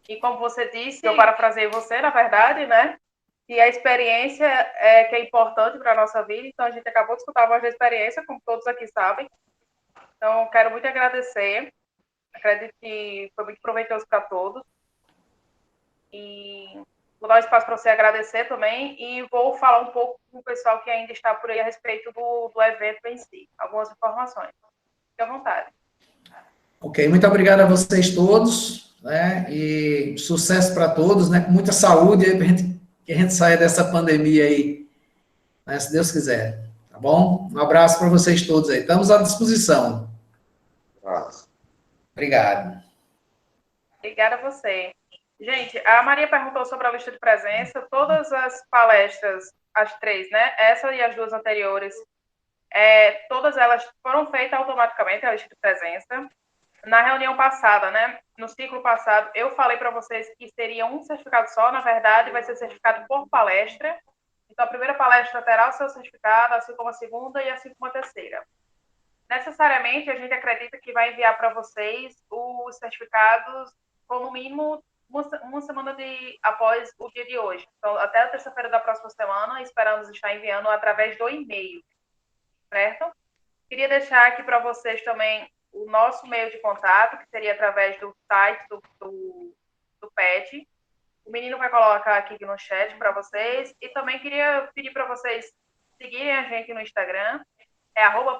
E como você disse, eu parafrasei você, na verdade, né? E a experiência é que é importante para a nossa vida, então a gente acabou de escutar a voz da experiência, como todos aqui sabem. Então, quero muito agradecer. Acredito que foi muito proveitoso para todos. E vou dar um espaço para você agradecer também e vou falar um pouco com o pessoal que ainda está por aí a respeito do evento em si, algumas informações. Fique à vontade. Ok, muito obrigado a vocês todos, né? E sucesso para todos, né? Com muita saúde aí, que a gente saia dessa pandemia aí, né? Se Deus quiser, tá bom? Um abraço para vocês todos aí. Estamos à disposição. Obrigado. Obrigada a você. Gente, a Maria perguntou sobre a lista de presença. Todas as palestras, as 3, né? Essa e as 2 anteriores, todas elas foram feitas automaticamente, a lista de presença. Na reunião passada, né? No ciclo passado, eu falei para vocês que seria um certificado só, na verdade, vai ser certificado por palestra. Então, a primeira palestra terá o seu certificado, assim como a segunda e assim como a terceira. Necessariamente, a gente acredita que vai enviar para vocês os certificados com, no mínimo, uma semana após o dia de hoje. Então, até a terça-feira da próxima semana, esperamos estar enviando através do e-mail, certo? Queria deixar aqui para vocês também o nosso meio de contato, que seria através do site do PET. O menino vai colocar aqui no chat para vocês. E também queria pedir para vocês seguirem a gente no Instagram,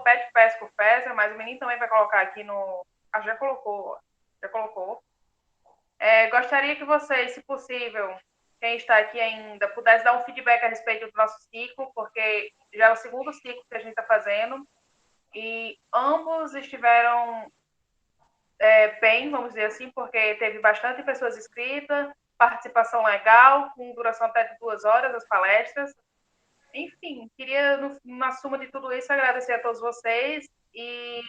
@petpescofesa, mas o menino também vai colocar aqui no... já colocou. Gostaria que vocês, se possível, quem está aqui ainda, pudesse dar um feedback a respeito do nosso ciclo, porque já é o segundo ciclo que a gente está fazendo, e ambos estiveram bem, vamos dizer assim, porque teve bastante pessoas inscritas, participação legal, com duração até de 2 horas as palestras. Enfim, queria, na suma de tudo isso, agradecer a todos vocês e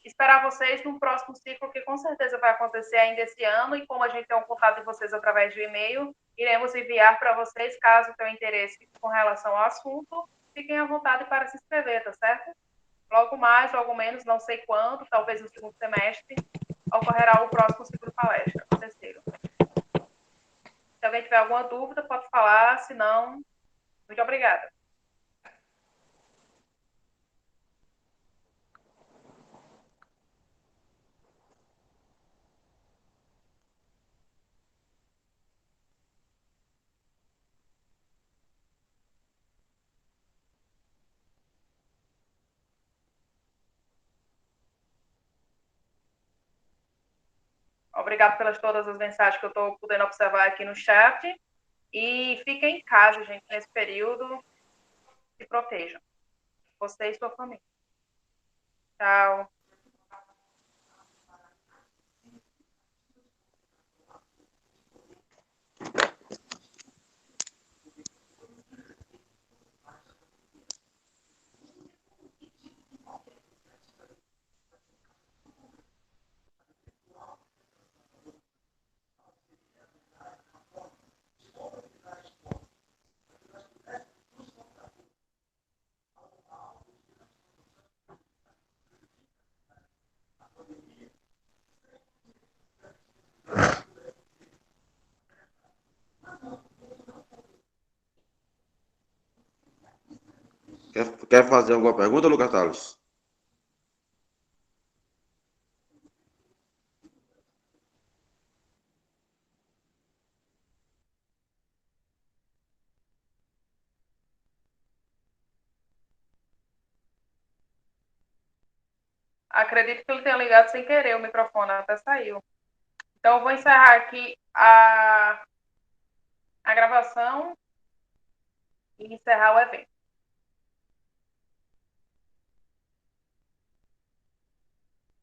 esperar vocês no próximo ciclo, que com certeza vai acontecer ainda esse ano, e como a gente tem um contato de vocês através do e-mail, iremos enviar para vocês, caso tenham interesse com relação ao assunto, fiquem à vontade para se inscrever, tá certo? Logo mais, logo menos, não sei quando, talvez no segundo semestre, ocorrerá o próximo ciclo de palestra, o terceiro. Se alguém tiver alguma dúvida, pode falar, se não, muito obrigada. Obrigado pelas todas as mensagens que eu estou podendo observar aqui no chat. E fiquem em casa, gente, nesse período. Se protejam. Você e sua família. Tchau. Quer fazer alguma pergunta, Lucas Tales? Acredito que ele tenha ligado sem querer o microfone, até saiu. Então, eu vou encerrar aqui a gravação e encerrar o evento.